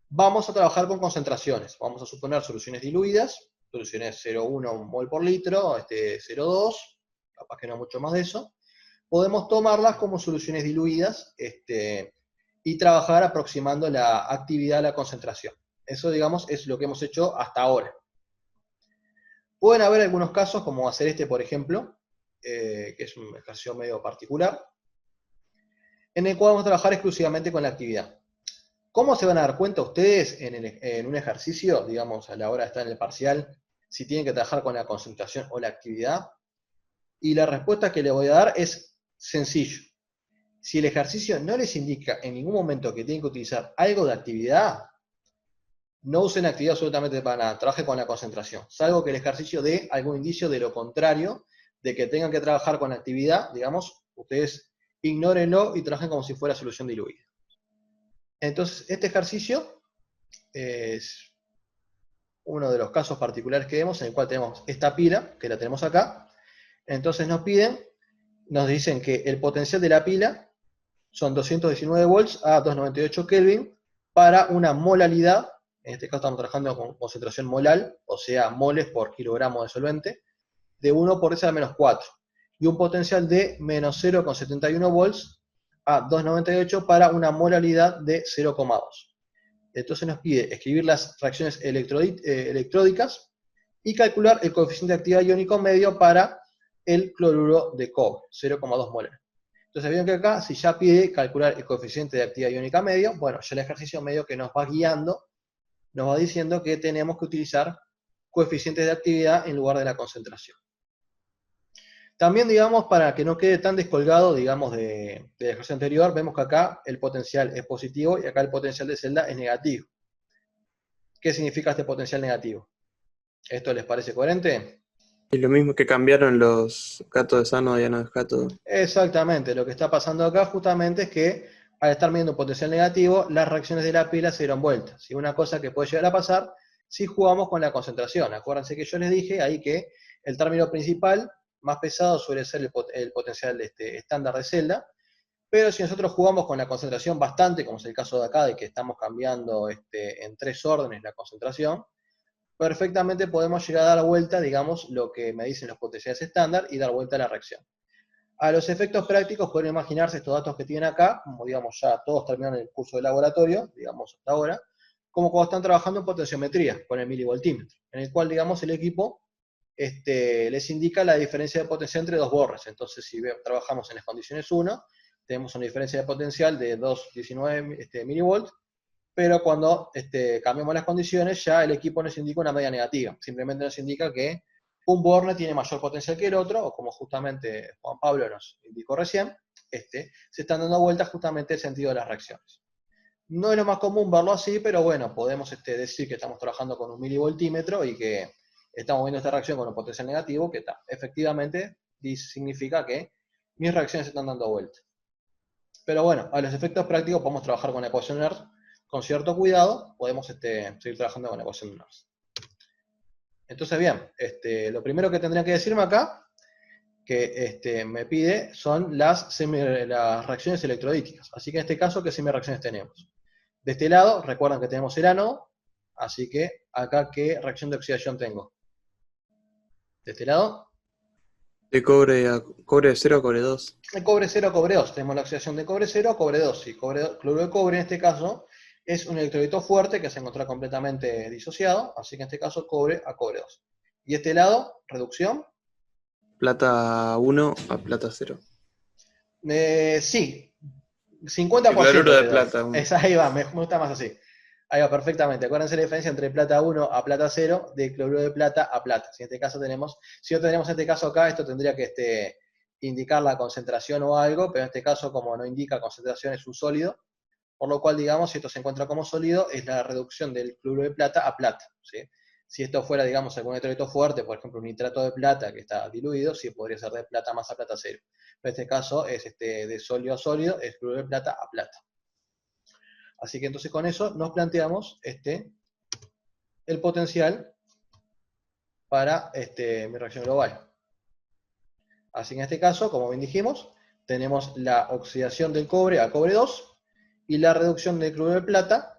vamos a trabajar con concentraciones. Vamos a suponer soluciones diluidas, soluciones 0,1 mol por litro, 0,2, capaz que no mucho más de eso. Podemos tomarlas como soluciones diluidas y trabajar aproximando la actividad a la concentración. Eso, digamos, es lo que hemos hecho hasta ahora. Pueden haber algunos casos, como hacer por ejemplo, que es un ejercicio medio particular, en el cual vamos a trabajar exclusivamente con la actividad. ¿Cómo se van a dar cuenta ustedes en un ejercicio, digamos, a la hora de estar en el parcial, si tienen que trabajar con la concentración o la actividad? Y la respuesta que les voy a dar es sencillo. Si el ejercicio no les indica en ningún momento que tienen que utilizar algo de actividad, no usen actividad absolutamente para nada, trabajen con la concentración, salvo que el ejercicio dé algún indicio de lo contrario, de que tengan que trabajar con la actividad, digamos, ustedes ignórenlo y trabajen como si fuera solución diluida. Entonces, este ejercicio es uno de los casos particulares que vemos, en el cual tenemos esta pila, que la tenemos acá. Entonces nos dicen que el potencial de la pila son 219 volts a 298 Kelvin para una molalidad, en este caso estamos trabajando con concentración molal, o sea, moles por kilogramo de solvente, de 1 por 10 a la menos 4, y un potencial de menos 0,71 volts a 298 para una molalidad de 0,2. Entonces nos pide escribir las reacciones electródicas y calcular el coeficiente de actividad iónico medio para el cloruro de cobre, 0,2 molar. Entonces vieron que acá, si ya pide calcular el coeficiente de actividad iónica medio, bueno, ya el ejercicio medio que nos va guiando, nos va diciendo que tenemos que utilizar coeficientes de actividad en lugar de la concentración. También, digamos, para que no quede tan descolgado, digamos, del ejercicio anterior, vemos que acá el potencial es positivo y acá el potencial de celda es negativo. ¿Qué significa este potencial negativo? ¿Esto les parece coherente? Y lo mismo que cambiaron los cátodos ánodo y ánodo cátodo. Exactamente, lo que está pasando acá justamente es que al estar midiendo un potencial negativo, las reacciones de la pila se dieron vueltas. Y una cosa que puede llegar a pasar si jugamos con la concentración. Acuérdense que yo les dije ahí que el término principal, más pesado, suele ser el potencial estándar de celda, pero si nosotros jugamos con la concentración bastante, como es el caso de acá, de que estamos cambiando en 3 órdenes la concentración, perfectamente podemos llegar a dar vuelta, digamos, lo que me dicen los potenciales estándar y dar vuelta a la reacción. A los efectos prácticos pueden imaginarse estos datos que tienen acá, como digamos ya todos terminaron el curso de laboratorio, digamos hasta ahora, como cuando están trabajando en potenciometría con el milivoltímetro, en el cual digamos el equipo les indica la diferencia de potencial entre dos bornes. Entonces si trabajamos en las condiciones 1, tenemos una diferencia de potencial de 2,19 milivolts, pero cuando cambiamos las condiciones ya el equipo nos indica una media negativa, simplemente nos indica que un borne tiene mayor potencial que el otro, o como justamente Juan Pablo nos indicó recién, se están dando vueltas justamente el sentido de las reacciones. No es lo más común verlo así, pero bueno, podemos decir que estamos trabajando con un milivoltímetro y que estamos viendo esta reacción con un potencial negativo, que efectivamente significa que mis reacciones se están dando vuelta. Pero bueno, a los efectos prácticos podemos trabajar con la ecuación de Nernst con cierto cuidado, podemos seguir trabajando con la ecuación de Nernst. Entonces bien, lo primero que tendrían que decirme acá, que me pide, son las reacciones electrolíticas. Así que en este caso, ¿qué semireacciones tenemos? De este lado, recuerdan que tenemos el ánodo, así que acá, ¿qué reacción de oxidación tengo? De este lado. De cobre 0 a cobre 2. De cobre 0 a cobre 2. Tenemos la oxidación de cobre 0 a cobre 2. Y cloruro de cobre en este caso es un electrolito fuerte que se encuentra completamente disociado, así que en este caso cobre a cobre 2. Y este lado, reducción. Plata 1 a plata 0. Sí, 50%. Y cloruro de plata 1. Ahí va, me gusta más así. Ahí va, perfectamente. Acuérdense la diferencia entre plata 1 a plata 0, de cloruro de plata a plata. Si en este caso tenemos, si no tenemos este caso acá, esto tendría que indicar la concentración o algo, pero en este caso, como no indica concentración, es un sólido, por lo cual, digamos, si esto se encuentra como sólido, es la reducción del cloruro de plata a plata, ¿sí? Si esto fuera, digamos, algún electrolito fuerte, por ejemplo, un nitrato de plata que está diluido, sí podría ser de plata más a plata 0. Pero en este caso es de sólido a sólido, es cloruro de plata a plata. Así que entonces con eso nos planteamos el potencial para mi reacción global. Así que en este caso, como bien dijimos, tenemos la oxidación del cobre a cobre 2 y la reducción del cloruro de plata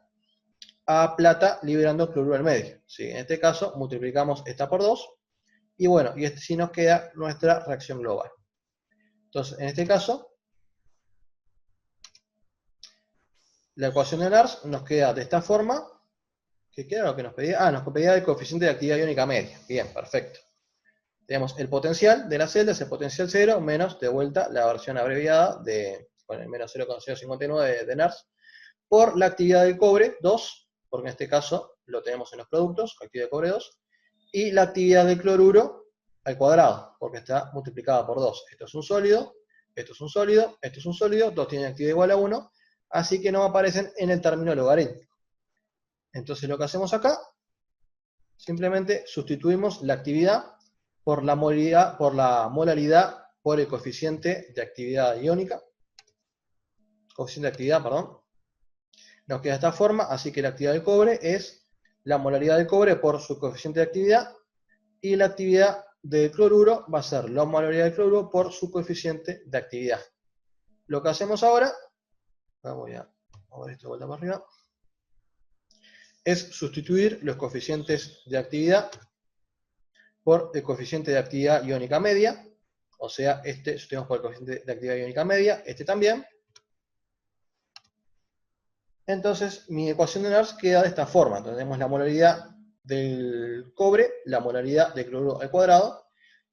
a plata liberando cloruro al medio. ¿Sí? En este caso multiplicamos esta por 2 y bueno, y sí nos queda nuestra reacción global. Entonces, en este caso, la ecuación de Nernst nos queda de esta forma. ¿Qué queda lo que nos pedía? Nos pedía el coeficiente de actividad iónica media. Bien, perfecto. Tenemos el potencial de la celda, es el potencial 0, menos de vuelta la versión abreviada con el menos 0,059 de Nernst, por la actividad del cobre, 2, porque en este caso lo tenemos en los productos, actividad de cobre 2, y la actividad del cloruro al cuadrado, porque está multiplicada por 2. Esto es un sólido, esto es un sólido, esto es un sólido, 2 tienen actividad igual a 1, así que no aparecen en el término logarítmico. Entonces lo que hacemos acá, simplemente sustituimos la actividad por la molaridad por el coeficiente de actividad iónica, coeficiente de actividad, perdón. Nos queda de esta forma, así que la actividad del cobre es la molaridad del cobre por su coeficiente de actividad, y la actividad del cloruro va a ser la molaridad del cloruro por su coeficiente de actividad. Lo que hacemos ahora, voy a mover esto de vuelta para arriba, es sustituir los coeficientes de actividad por el coeficiente de actividad iónica media, o sea, sustituimos por el coeficiente de actividad iónica media, también. Entonces, mi ecuación de Nernst queda de esta forma. Entonces, tenemos la molaridad del cobre, la molaridad de cloruro al cuadrado,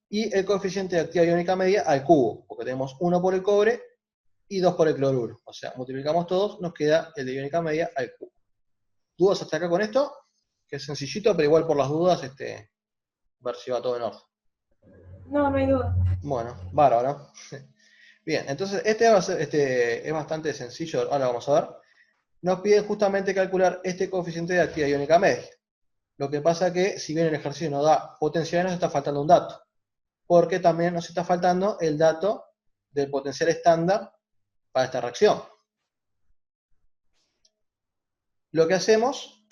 y el coeficiente de actividad iónica media al cubo, porque tenemos 1 por el cobre y 2 por el cloruro. O sea, multiplicamos todos, nos queda el de iónica media al cubo. ¿Dudas hasta acá con esto? Que es sencillito, pero igual por las dudas, ver si va todo en orden. No, no hay duda. Bueno, bárbaro. Bien, entonces es bastante sencillo, ahora vamos a ver. Nos pide justamente calcular este coeficiente de actividad iónica media. Lo que pasa que, si bien el ejercicio nos da potencial, nos está faltando un dato. Porque también nos está faltando el dato del potencial estándar para esta reacción. Lo que hacemos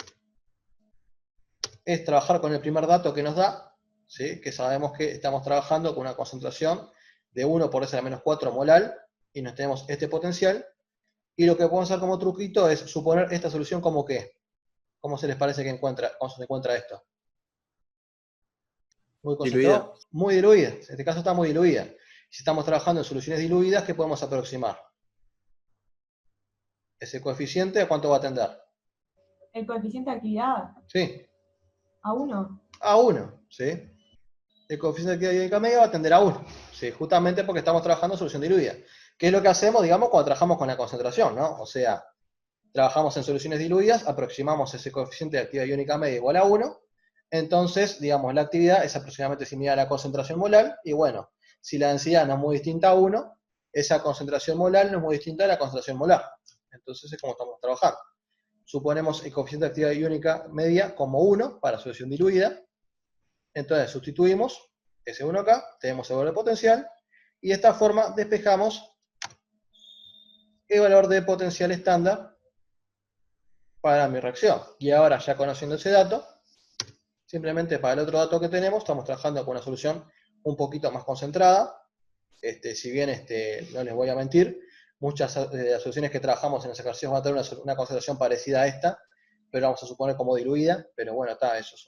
es trabajar con el primer dato que nos da, ¿sí? Que sabemos que estamos trabajando con una concentración de 1 por 10⁻⁴ molal, y nos tenemos este potencial, y lo que podemos hacer como truquito es suponer esta solución como ¿qué? ¿Cómo se les parece que cómo se encuentra esto? Muy concentrado, Diluida. muy diluida. En este caso está muy diluida. Si estamos trabajando en soluciones diluidas, ¿qué podemos aproximar? Ese coeficiente, ¿a cuánto va a tender? El coeficiente de actividad, Sí, a 1. a 1, ¿sí? El coeficiente de actividad iónica media va a tender a 1, ¿sí? Justamente porque estamos trabajando en solución diluida. ¿Qué es lo que hacemos, digamos, cuando trabajamos con la concentración, ¿no? O sea, trabajamos en soluciones diluidas, aproximamos ese coeficiente de actividad iónica media igual a 1, entonces, digamos, la actividad es aproximadamente similar a la concentración molar, y bueno, si la densidad no es muy distinta a 1, esa concentración molar no es muy distinta a la concentración molar. Entonces es como estamos trabajando. Suponemos el coeficiente de actividad iónica media como 1 para solución diluida, entonces sustituimos ese 1 acá, tenemos el valor de potencial, y de esta forma despejamos el valor de potencial estándar para mi reacción. Y ahora, ya conociendo ese dato, simplemente para el otro dato que tenemos, estamos trabajando con una solución un poquito más concentrada. Si bien no les voy a mentir, muchas de las soluciones que trabajamos en los ejercicios van a tener una concentración parecida a esta, pero vamos a suponer como diluida, pero bueno, eso es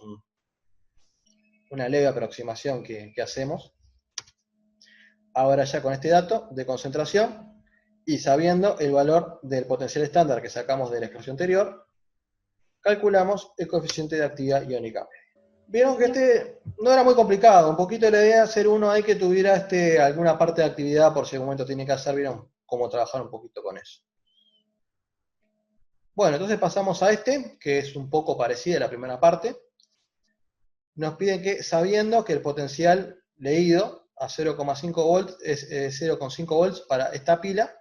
una leve aproximación que hacemos. Ahora ya con este dato de concentración, y sabiendo el valor del potencial estándar que sacamos de la expresión anterior, calculamos el coeficiente de actividad iónica. Vieron que no era muy complicado, un poquito la idea de hacer uno ahí que tuviera alguna parte de actividad por si algún momento tiene que hacer, vieron cómo trabajar un poquito con eso. Bueno, entonces pasamos a que es un poco parecido a la primera parte. Nos piden que, sabiendo que el potencial leído a 0,5 volts es 0,5 volts para esta pila,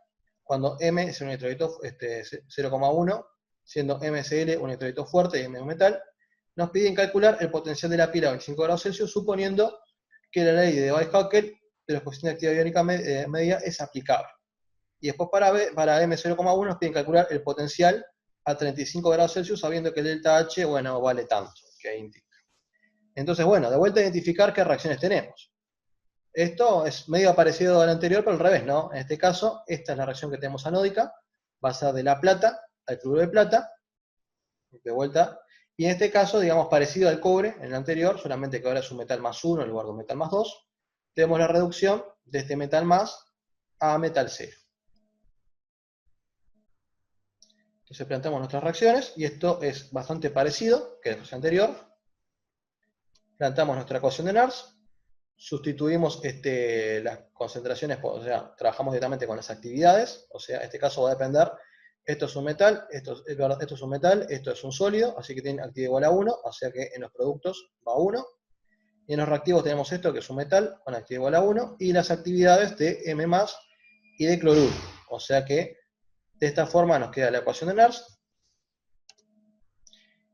cuando M es un electrolito 0,1, siendo MSL un electrolito fuerte y M un metal, nos piden calcular el potencial de la pila a 25 grados Celsius, suponiendo que la ley de Weizsäcker de los coeficientes de actividad iónica media es aplicable. Y después para M0,1 nos piden calcular el potencial a 35 grados Celsius, sabiendo que el delta H, bueno, vale tanto, que ahí indica. Entonces, bueno, de vuelta a identificar qué reacciones tenemos. Esto es medio parecido al anterior, pero al revés, ¿no? En este caso, esta es la reacción que tenemos anódica, va a ser de la plata al cloruro de plata, de vuelta. Y en este caso, digamos, parecido al cobre, en el anterior, solamente que ahora es un metal más 1 en lugar de un metal más 2, tenemos la reducción de este metal más a metal 0. Entonces planteamos nuestras reacciones, y esto es bastante parecido que la reacción anterior. Planteamos nuestra ecuación de Nernst, sustituimos las concentraciones, o sea, trabajamos directamente con las actividades, o sea, en este caso va a depender. Esto es un metal, esto es un metal, esto es un sólido, así que tiene actividad igual a 1, o sea que en los productos va a 1. Y en los reactivos tenemos esto, que es un metal, con actividad igual a 1, y las actividades de M+, y de cloruro. O sea que, de esta forma nos queda la ecuación de Nernst,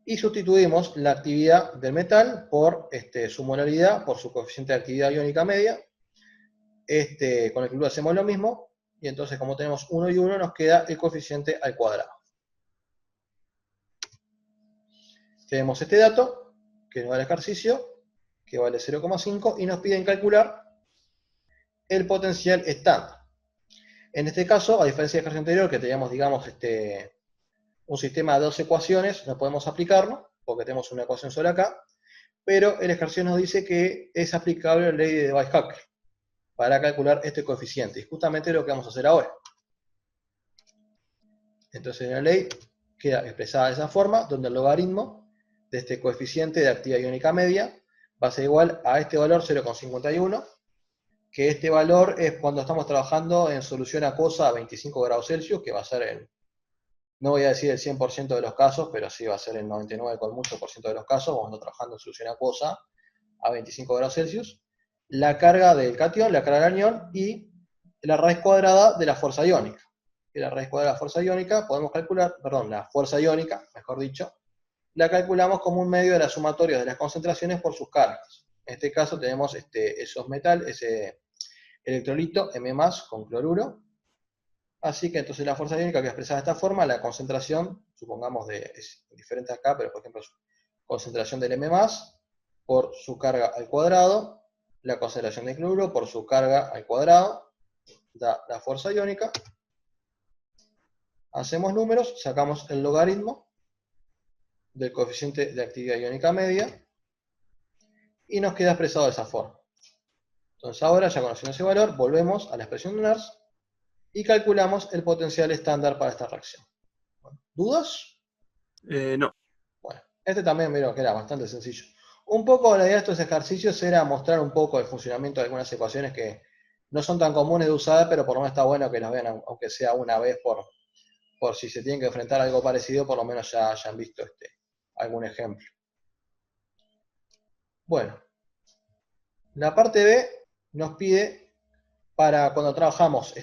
y sustituimos la actividad del metal por su molaridad, por su coeficiente de actividad iónica media. Con el cloruro hacemos lo mismo, y entonces como tenemos 1 y 1, nos queda el coeficiente al cuadrado. Tenemos este dato, que nos da el ejercicio, que vale 0,5, y nos piden calcular el potencial estándar. En este caso, a diferencia del ejercicio anterior, que teníamos, digamos, un sistema de 2 ecuaciones, no podemos aplicarlo, porque tenemos una ecuación sola acá, pero el ejercicio nos dice que es aplicable la ley de Weizsäcker para calcular este coeficiente, y justamente es lo que vamos a hacer ahora. Entonces la ley queda expresada de esa forma, donde el logaritmo de este coeficiente de actividad iónica media va a ser igual a este valor 0,51, que este valor es cuando estamos trabajando en solución acuosa a 25 grados Celsius, que va a ser no voy a decir el 100% de los casos, pero sí va a ser el 99% con mucho por ciento de los casos, vamos a estar trabajando en solución acuosa a 25 grados Celsius, la carga del catión, la carga del anión, y la raíz cuadrada de la fuerza iónica. Y la raíz cuadrada de la fuerza iónica, podemos calcular, perdón, la fuerza iónica, mejor dicho, la calculamos como un medio de la sumatoria de las concentraciones por sus cargas. En este caso tenemos ese electrolito M+ con cloruro. Así que entonces la fuerza iónica que expresada de esta forma, la concentración, supongamos es diferente acá, pero por ejemplo concentración del M+, por su carga al cuadrado, la concentración de cloruro por su carga al cuadrado, da la fuerza iónica. Hacemos números, sacamos el logaritmo del coeficiente de actividad iónica media, y nos queda expresado de esa forma. Entonces ahora, ya conociendo ese valor, volvemos a la expresión de Nernst, y calculamos el potencial estándar para esta reacción. Bueno, ¿dudas? No. Bueno, este también vieron que era bastante sencillo. Un poco la idea de estos ejercicios era mostrar un poco el funcionamiento de algunas ecuaciones que no son tan comunes de usar, pero por lo menos está bueno que las vean, aunque sea una vez, por si se tienen que enfrentar a algo parecido, por lo menos ya hayan visto algún ejemplo. Bueno, la parte B nos pide, para cuando trabajamos,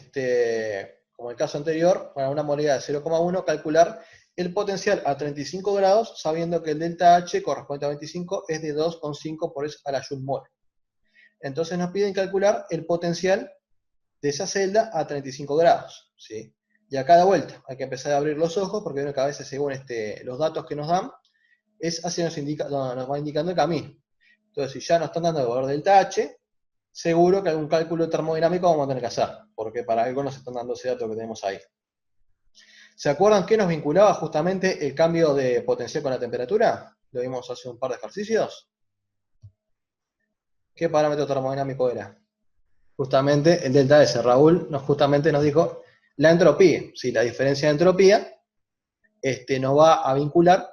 como el caso anterior, para una molaridad de 0,1, calcular el potencial a 35 grados, sabiendo que el delta H corresponde a 25, es de 2,5 por eso a la Joule-mol. Entonces nos piden calcular el potencial de esa celda a 35 grados, ¿sí? Y a cada vuelta hay que empezar a abrir los ojos, porque vieron que a veces según los datos que nos dan, es así nos va indicando el camino. Entonces si ya nos están dando el valor delta H, seguro que algún cálculo termodinámico vamos a tener que hacer, porque para algo nos están dando ese dato que tenemos ahí. ¿Se acuerdan qué nos vinculaba justamente el cambio de potencial con la temperatura? Lo vimos hace un par de ejercicios. ¿Qué parámetro termodinámico era? Justamente el delta S. Raúl justamente nos dijo la entropía. Sí, la diferencia de entropía nos va a vincular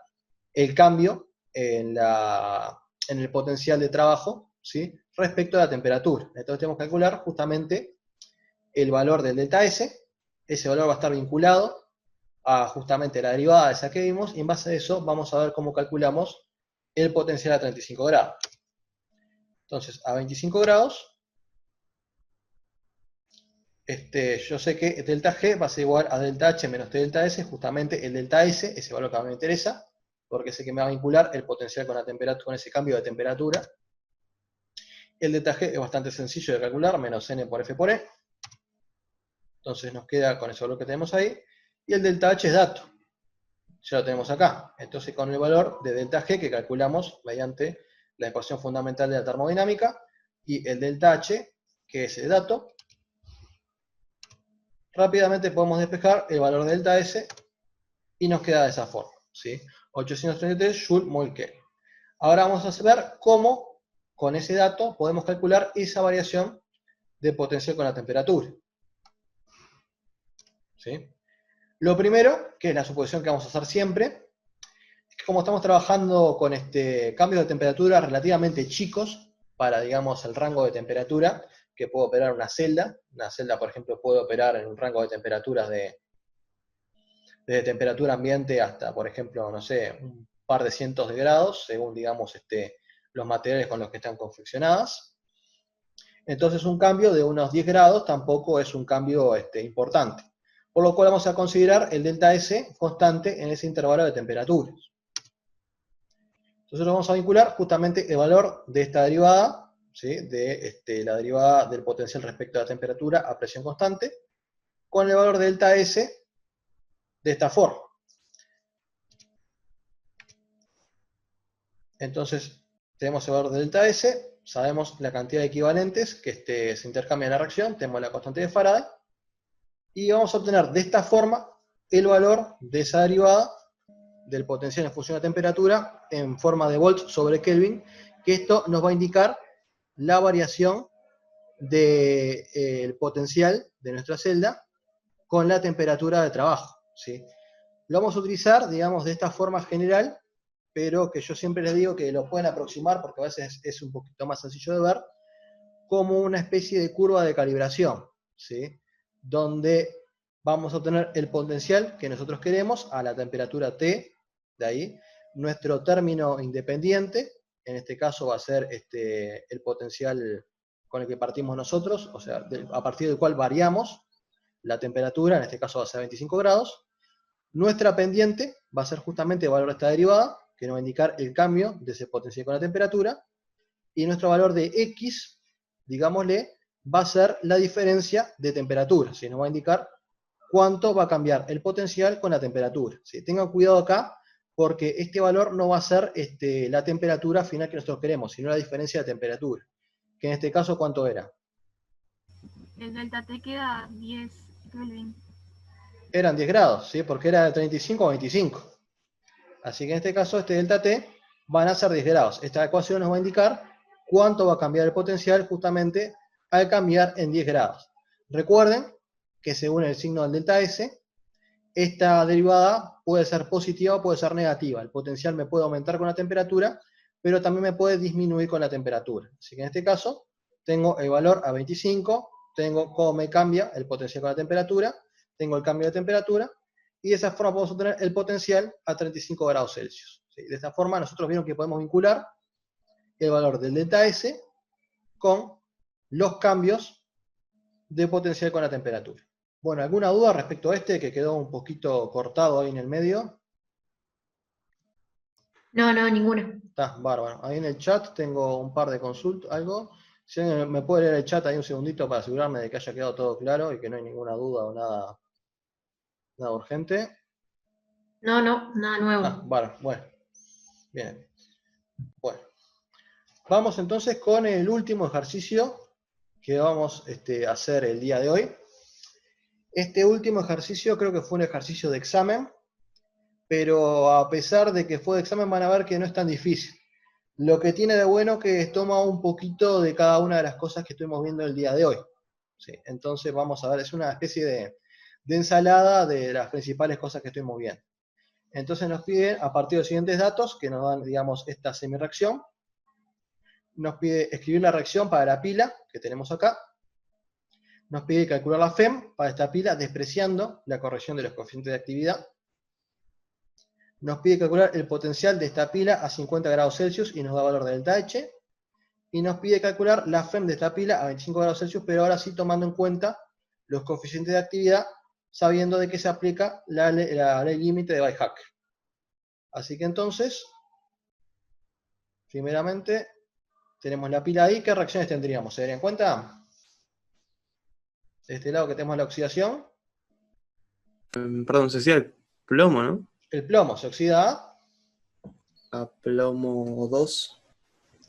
el cambio en el potencial de trabajo, ¿sí?, respecto a la temperatura. Entonces tenemos que calcular justamente el valor del delta S. Ese valor va a estar vinculado a justamente la derivada de esa que vimos, y en base a eso vamos a ver cómo calculamos el potencial a 35 grados. Entonces, a 25 grados, yo sé que delta G va a ser igual a delta H menos T delta S, justamente el delta S, ese valor que a mí me interesa, porque sé que me va a vincular el potencial con la temperatura, con ese cambio de temperatura. El delta G es bastante sencillo de calcular, menos N por F por E. Entonces nos queda con ese valor que tenemos ahí. Y el delta H es dato. Ya lo tenemos acá. Entonces con el valor de delta G que calculamos mediante la ecuación fundamental de la termodinámica, y el delta H, que es el dato, rápidamente podemos despejar el valor de delta S y nos queda de esa forma, ¿sí? 833 Joule-mol Kelvin. Ahora vamos a ver cómo con ese dato podemos calcular esa variación de potencial con la temperatura, ¿sí? Lo primero, que es la suposición que vamos a hacer siempre, es que como estamos trabajando con cambios de temperatura relativamente chicos, para, digamos, el rango de temperatura que puede operar una celda, por ejemplo, puede operar en un rango de temperaturas desde temperatura ambiente hasta, por ejemplo, no sé, un par de cientos de grados, según, digamos, los materiales con los que están confeccionadas. Entonces un cambio de unos 10 grados tampoco es un cambio importante. Por lo cual vamos a considerar el delta S constante en ese intervalo de temperaturas. Entonces lo vamos a vincular justamente el valor de esta derivada, ¿sí?, de la derivada del potencial respecto a la temperatura a presión constante, con el valor de delta S de esta forma. Entonces tenemos el valor de delta S, sabemos la cantidad de equivalentes que se intercambian en la reacción, tenemos la constante de Faraday, y vamos a obtener de esta forma el valor de esa derivada del potencial en función de temperatura en forma de volts sobre Kelvin, que esto nos va a indicar la variación del potencial de nuestra celda con la temperatura de trabajo, ¿sí? Lo vamos a utilizar, digamos, de esta forma general, pero que yo siempre les digo que lo pueden aproximar, porque a veces es un poquito más sencillo de ver, como una especie de curva de calibración, ¿sí?, donde vamos a obtener el potencial que nosotros queremos a la temperatura T, de ahí, nuestro término independiente, en este caso va a ser el potencial con el que partimos nosotros, o sea, a partir del cual variamos la temperatura, en este caso va a ser 25 grados, nuestra pendiente va a ser justamente el valor de esta derivada, que nos va a indicar el cambio de ese potencial con la temperatura, y nuestro valor de X, digámosle, va a ser la diferencia de temperatura, ¿sí? Nos va a indicar cuánto va a cambiar el potencial con la temperatura, ¿sí? Tengan cuidado acá, porque este valor no va a ser la temperatura final que nosotros queremos, sino la diferencia de temperatura. Que en este caso, ¿cuánto era? El delta T queda 10 Kelvin. Eran 10 grados, ¿sí? Porque era de 35 a 25. Así que en este caso, este delta T van a ser 10 grados. Esta ecuación nos va a indicar cuánto va a cambiar el potencial justamente al cambiar en 10 grados. Recuerden que según el signo del delta S, esta derivada puede ser positiva o puede ser negativa. El potencial me puede aumentar con la temperatura, pero también me puede disminuir con la temperatura. Así que en este caso, tengo el valor a 25, tengo cómo me cambia el potencial con la temperatura, tengo el cambio de temperatura, y de esa forma podemos obtener el potencial a 35 grados Celsius. ¿Sí? De esta forma nosotros vimos que podemos vincular el valor del delta S con los cambios de potencial con la temperatura. Bueno, ¿alguna duda respecto a este que quedó un poquito cortado ahí en el medio? No, ninguna. Está bárbaro. Ahí en el chat tengo un par de consultas, algo. Si alguien me puede leer el chat ahí un segundito para asegurarme de que haya quedado todo claro y que no hay ninguna duda o nada urgente. No, nada nuevo. Bárbaro, bueno. Bien. Bueno. Vamos entonces con el último ejercicio que vamos a hacer el día de hoy. Este último ejercicio creo que fue un ejercicio de examen, pero a pesar de que fue de examen van a ver que no es tan difícil. Lo que tiene de bueno que toma un poquito de cada una de las cosas que estuvimos viendo el día de hoy. ¿Sí? Entonces vamos a ver, es una especie de ensalada de las principales cosas que estuvimos viendo. Entonces nos piden, a partir de los siguientes datos, que nos dan, digamos, esta semireacción, nos pide escribir la reacción para la pila que tenemos acá. Nos pide calcular la FEM para esta pila, despreciando la corrección de los coeficientes de actividad. Nos pide calcular el potencial de esta pila a 50 grados Celsius y nos da valor de delta H. Y nos pide calcular la FEM de esta pila a 25 grados Celsius, pero ahora sí tomando en cuenta los coeficientes de actividad, sabiendo de que se aplica la ley límite de Weizsäcker. Así que entonces, primeramente, tenemos la pila ahí. ¿Qué reacciones tendríamos? ¿Se darían en cuenta? De este lado que tenemos la oxidación. Perdón, se decía el plomo, ¿no? El plomo se oxida A plomo 2.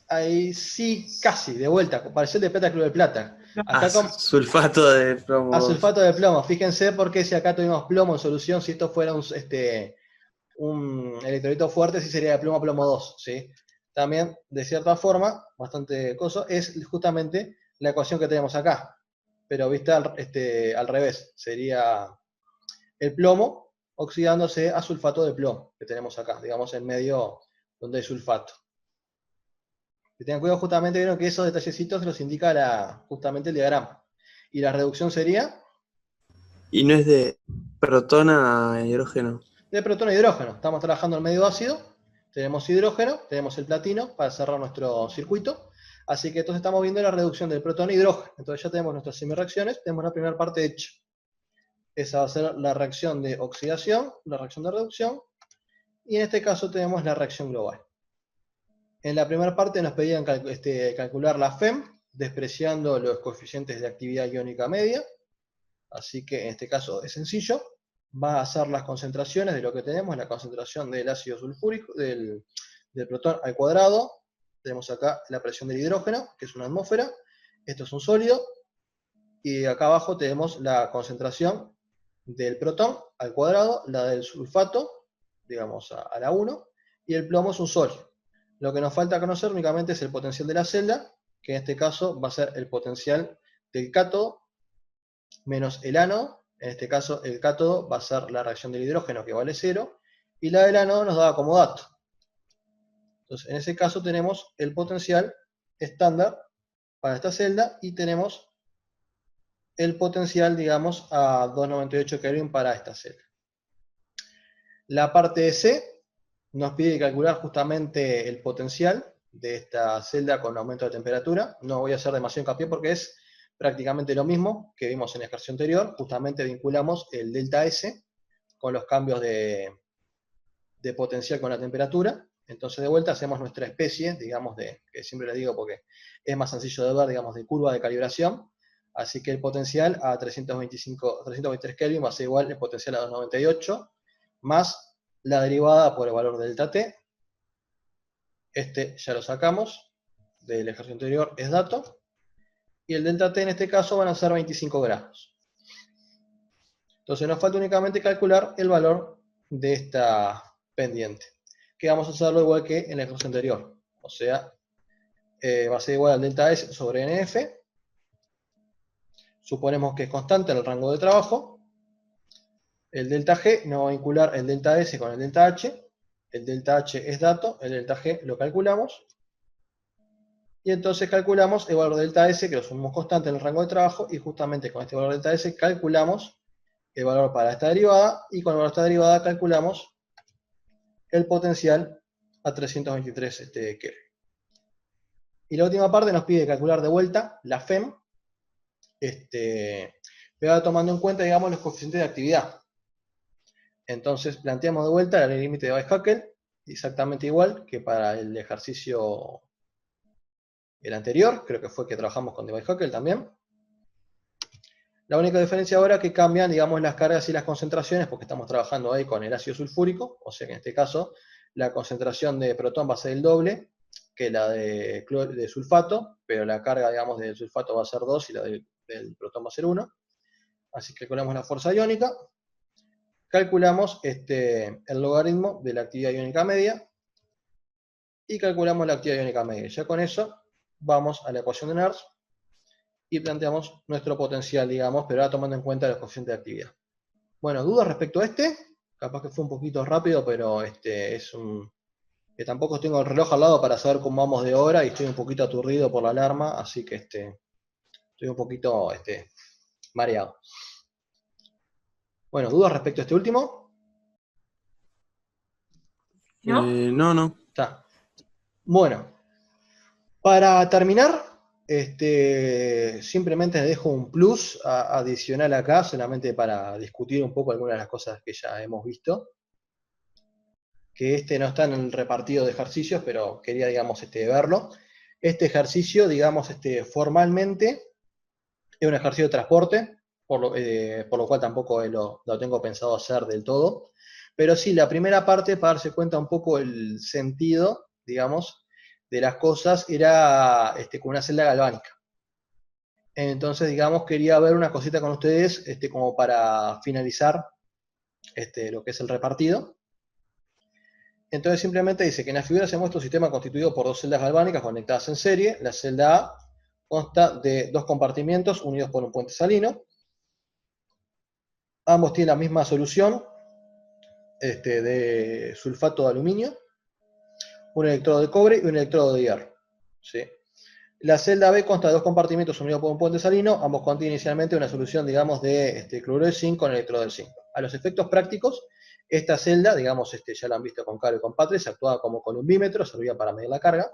ahí sí, casi, de vuelta, comparación de plata, cloruro de plata. Acá Sulfato de plomo 2. sulfato de plomo. Fíjense porque si acá tuvimos plomo en solución, si esto fuera un electrolito fuerte, sí sería de plomo a plomo 2. ¿Sí? También, de cierta forma, bastante coso, es justamente la ecuación que tenemos acá. Pero vista al revés, sería el plomo oxidándose a sulfato de plomo, que tenemos acá, digamos en medio donde hay sulfato. Que tengan cuidado, justamente vieron que esos detallecitos los indica justamente el diagrama. Y la reducción sería Y no es de protón a hidrógeno. de protón a hidrógeno. Estamos trabajando en medio ácido, tenemos hidrógeno, tenemos el platino para cerrar nuestro circuito. Así que entonces estamos viendo la reducción del protón a hidrógeno. Entonces ya tenemos nuestras semireacciones, tenemos la primera parte hecha. Esa va a ser la reacción de oxidación, la reacción de reducción, y en este caso tenemos la reacción global. En la primera parte nos pedían calcular la FEM, despreciando los coeficientes de actividad iónica media, así que en este caso es sencillo, va a ser las concentraciones de lo que tenemos, la concentración del ácido sulfúrico, del protón al cuadrado. Tenemos acá la presión del hidrógeno, que es una atmósfera, esto es un sólido, y acá abajo tenemos la concentración del protón al cuadrado, la del sulfato, digamos a la 1, y el plomo es un sólido. Lo que nos falta conocer únicamente es el potencial de la celda, que en este caso va a ser el potencial del cátodo menos el ánodo. En este caso el cátodo va a ser la reacción del hidrógeno, que vale 0, y la del ánodo nos da como dato. Entonces, en ese caso tenemos el potencial estándar para esta celda y tenemos el potencial, digamos, a 298 Kelvin para esta celda. La parte de C nos pide calcular justamente el potencial de esta celda con aumento de temperatura. No voy a hacer demasiado hincapié porque es prácticamente lo mismo que vimos en el ejercicio anterior. Justamente vinculamos el delta S con los cambios de potencial con la temperatura. Entonces de vuelta hacemos nuestra especie, digamos, que siempre les digo porque es más sencillo de ver, digamos, de curva de calibración. Así que el potencial a 323 Kelvin va a ser igual al potencial a 298, más la derivada por el valor de delta t. Este ya lo sacamos del ejercicio anterior, es dato. Y el delta t en este caso van a ser 25 grados. Entonces nos falta únicamente calcular el valor de esta pendiente, que vamos a hacerlo igual que en el ejercicio anterior. O sea, va a ser igual al delta S sobre NF. Suponemos que es constante en el rango de trabajo. El delta G nos va a vincular el delta S con el delta H. El delta H es dato, el delta G lo calculamos. Y entonces calculamos el valor de delta S, que lo sumamos constante en el rango de trabajo, y justamente con este valor de delta S calculamos el valor para esta derivada, y con el valor de esta derivada calculamos el potencial a 323 Kelvin. Y la última parte nos pide calcular de vuelta la FEM, pero tomando en cuenta, digamos, los coeficientes de actividad. Entonces planteamos de vuelta la ley límite de Weizsäcker, exactamente igual que para el ejercicio el anterior, creo que fue que trabajamos con de Weizsäcker también. La única diferencia ahora es que cambian, digamos, las cargas y las concentraciones, porque estamos trabajando ahí con el ácido sulfúrico, o sea que en este caso la concentración de protón va a ser el doble que la de sulfato, pero la carga, digamos, del sulfato va a ser 2 y la del protón va a ser 1. Así que calculamos la fuerza iónica, calculamos el logaritmo de la actividad iónica media, y calculamos la actividad iónica media. Ya con eso vamos a la ecuación de Nernst, y planteamos nuestro potencial, digamos, pero ahora tomando en cuenta los coeficientes de actividad. Bueno, ¿dudas respecto a este? Capaz que fue un poquito rápido, pero es un... que tampoco tengo el reloj al lado para saber cómo vamos de hora, y estoy un poquito aturdido por la alarma, así que estoy un poquito mareado. Bueno, ¿dudas respecto a este último? ¿No? No. Está. Bueno, para terminar, simplemente les dejo un plus adicional acá, solamente para discutir un poco algunas de las cosas que ya hemos visto. Que no está en el repartido de ejercicios, pero quería, digamos, verlo. Este ejercicio, digamos, formalmente es un ejercicio de transporte, por lo cual tampoco lo tengo pensado hacer del todo. Pero sí, la primera parte, para darse cuenta un poco el sentido, digamos, de las cosas, era con una celda galvánica. Entonces, digamos, quería ver una cosita con ustedes, como para finalizar lo que es el repartido. Entonces simplemente dice que en la figura se muestra un sistema constituido por dos celdas galvánicas conectadas en serie. La celda A consta de dos compartimientos unidos por un puente salino. Ambos tienen la misma solución de sulfato de aluminio, un electrodo de cobre y un electrodo de hierro. ¿Sí? La celda B consta de dos compartimientos unidos por un puente salino. Ambos contienen inicialmente una solución, digamos, de cloruro de zinc con electrodo de zinc. A los efectos prácticos, esta celda, digamos, ya la han visto con Caro y con Patres, actuaba como columbímetro, servía para medir la carga.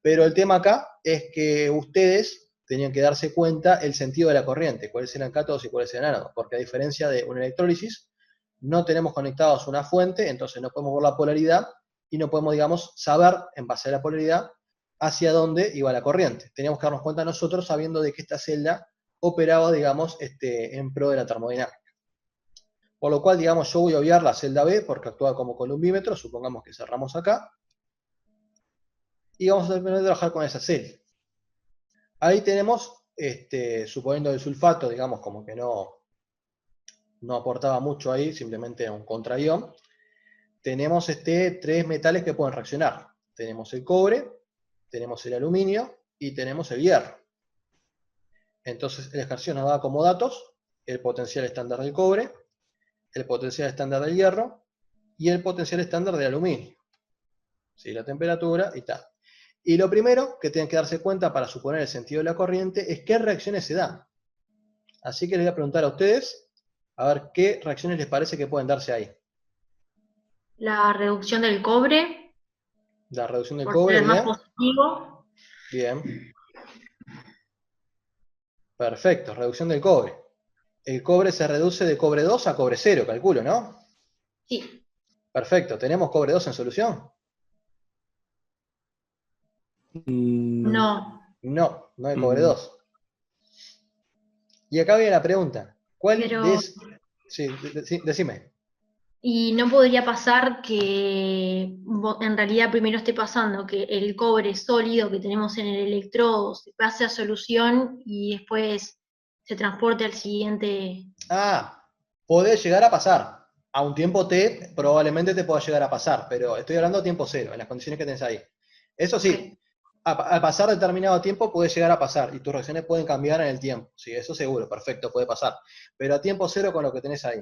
Pero el tema acá es que ustedes tenían que darse cuenta el sentido de la corriente, cuáles eran cátodos y cuáles eran ánodos, porque a diferencia de una electrólisis, no tenemos conectados una fuente, entonces no podemos ver la polaridad y no podemos, digamos, saber, en base a la polaridad, hacia dónde iba la corriente. Teníamos que darnos cuenta nosotros sabiendo de que esta celda operaba, digamos, en pro de la termodinámica. Por lo cual, digamos, yo voy a obviar la celda B porque actúa como columbímetro, supongamos que cerramos acá, y vamos a terminar de trabajar con esa serie. Ahí tenemos, suponiendo el sulfato, digamos, como que no aportaba mucho ahí, simplemente un contraión, tenemos tres metales que pueden reaccionar. Tenemos el cobre, tenemos el aluminio y tenemos el hierro. Entonces el ejercicio nos da como datos el potencial estándar del cobre, el potencial estándar del hierro y el potencial estándar del aluminio. ¿Sí? La temperatura y tal. Y lo primero que tienen que darse cuenta para suponer el sentido de la corriente es qué reacciones se dan. Así que les voy a preguntar a ustedes, a ver qué reacciones les parece que pueden darse ahí. La reducción del cobre, La reducción del por cobre, ser más bien. positivo. Bien. Perfecto, reducción del cobre. El cobre se reduce de cobre 2 a cobre 0, calculo, ¿no? Sí. Perfecto, ¿tenemos cobre 2 en solución? No. No hay cobre 2. Y acá viene la pregunta. ¿Cuál Pero de...? Sí, decime. Y no podría pasar que en realidad primero esté pasando que el cobre sólido que tenemos en el electrodo se pase a solución y después se transporte al siguiente. Ah, puede llegar a pasar. A un tiempo T probablemente te pueda llegar a pasar, pero estoy hablando a tiempo cero, en las condiciones que tenés ahí. Eso sí, Ok. al pasar determinado tiempo puede llegar a pasar y tus reacciones pueden cambiar en el tiempo. Sí, eso seguro, perfecto, puede pasar. Pero a tiempo cero con lo que tenés ahí.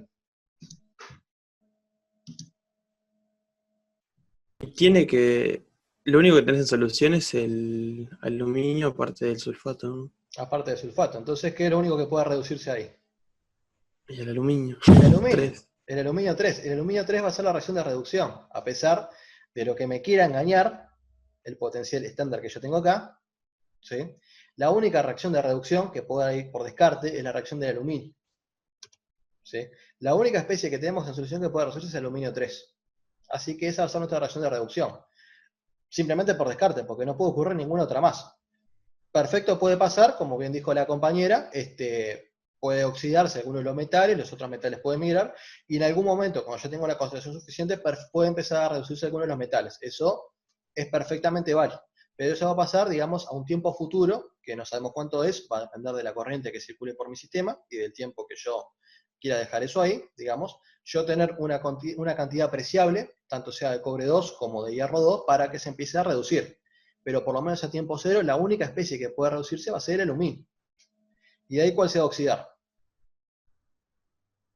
Y tiene que. Lo único que tenés en solución es el aluminio, aparte del sulfato, ¿no? Aparte de sulfato. Entonces, ¿qué es lo único que puede reducirse ahí? Y el aluminio. El aluminio. 3. El aluminio 3. El aluminio 3 va a ser la reacción de reducción. A pesar de lo que me quiera engañar, el potencial estándar que yo tengo acá, ¿sí? La única reacción de reducción que pueda ir por descarte es la reacción del aluminio. ¿Sí? La única especie que tenemos en solución que puede reducirse es el aluminio 3. Así que esa va a ser nuestra reacción de reducción. Simplemente por descarte, porque no puede ocurrir ninguna otra más. Perfecto puede pasar, como bien dijo la compañera, puede oxidarse alguno de los metales, los otros metales pueden migrar, y en algún momento, cuando yo tengo la concentración suficiente, puede empezar a reducirse alguno de los metales. Eso es perfectamente válido. Pero eso va a pasar, digamos, a un tiempo futuro, que no sabemos cuánto es, va a depender de la corriente que circule por mi sistema y del tiempo que yo quiera dejar eso ahí, digamos, yo tener una cantidad apreciable, tanto sea de cobre 2 como de hierro 2, para que se empiece a reducir. Pero por lo menos a tiempo cero, la única especie que puede reducirse va a ser el aluminio. ¿Y de ahí cuál se va a oxidar?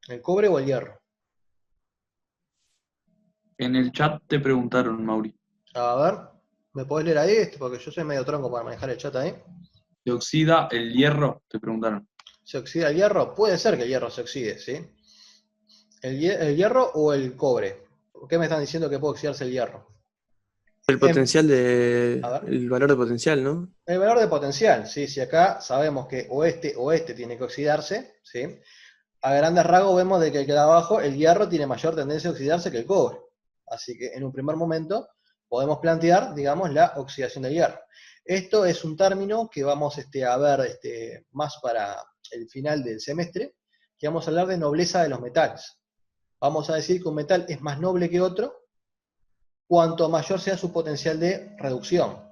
¿El cobre o el hierro? En el chat te preguntaron, Mauri. A ver, ¿me podés leer ahí? Porque yo soy medio tronco para manejar el chat ahí. ¿Se oxida el hierro? Te preguntaron. ¿Se oxida el hierro? Puede ser que el hierro se oxide, ¿sí? ¿El hierro o el cobre? ¿Por qué me están diciendo que puede oxidarse el hierro? El potencial A ver. el valor de potencial, ¿no? El valor de potencial, ¿sí? Si acá sabemos que o este tiene que oxidarse, ¿sí? A grandes rasgos vemos de que el que de abajo, el hierro, tiene mayor tendencia a oxidarse que el cobre. Así que en un primer momento podemos plantear, digamos, la oxidación del hierro. Esto es un término que vamos a ver más para el final del semestre, que vamos a hablar de nobleza de los metales. Vamos a decir que un metal es más noble que otro cuanto mayor sea su potencial de reducción,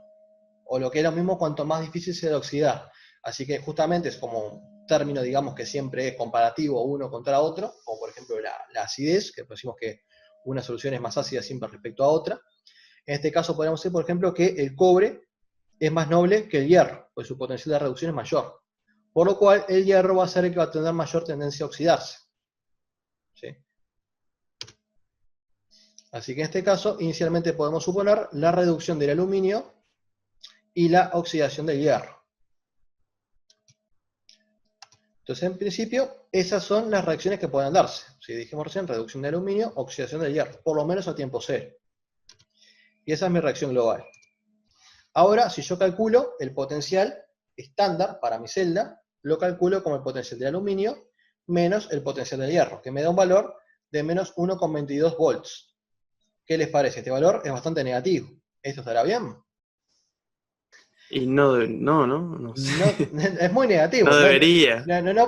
o lo que es lo mismo, cuanto más difícil sea de oxidar. Así que justamente es como un término, digamos, que siempre es comparativo uno contra otro, como por ejemplo la acidez, que decimos que una solución es más ácida siempre respecto a otra. En este caso podríamos decir, por ejemplo, que el cobre es más noble que el hierro, pues su potencial de reducción es mayor. Por lo cual, el hierro va a ser el que va a tener mayor tendencia a oxidarse. ¿Sí? Así que en este caso, inicialmente podemos suponer la reducción del aluminio y la oxidación del hierro. Entonces, en principio, esas son las reacciones que pueden darse. Si dijimos recién, reducción de aluminio, oxidación del hierro, por lo menos a tiempo cero. Y esa es mi reacción global. Ahora, si yo calculo el potencial estándar para mi celda, lo calculo como el potencial de aluminio menos el potencial del hierro, que me da un valor de menos 1,22 volts. ¿Qué les parece? Este valor es bastante negativo. ¿Esto estará bien? Y no sé. No, es muy negativo. No debería.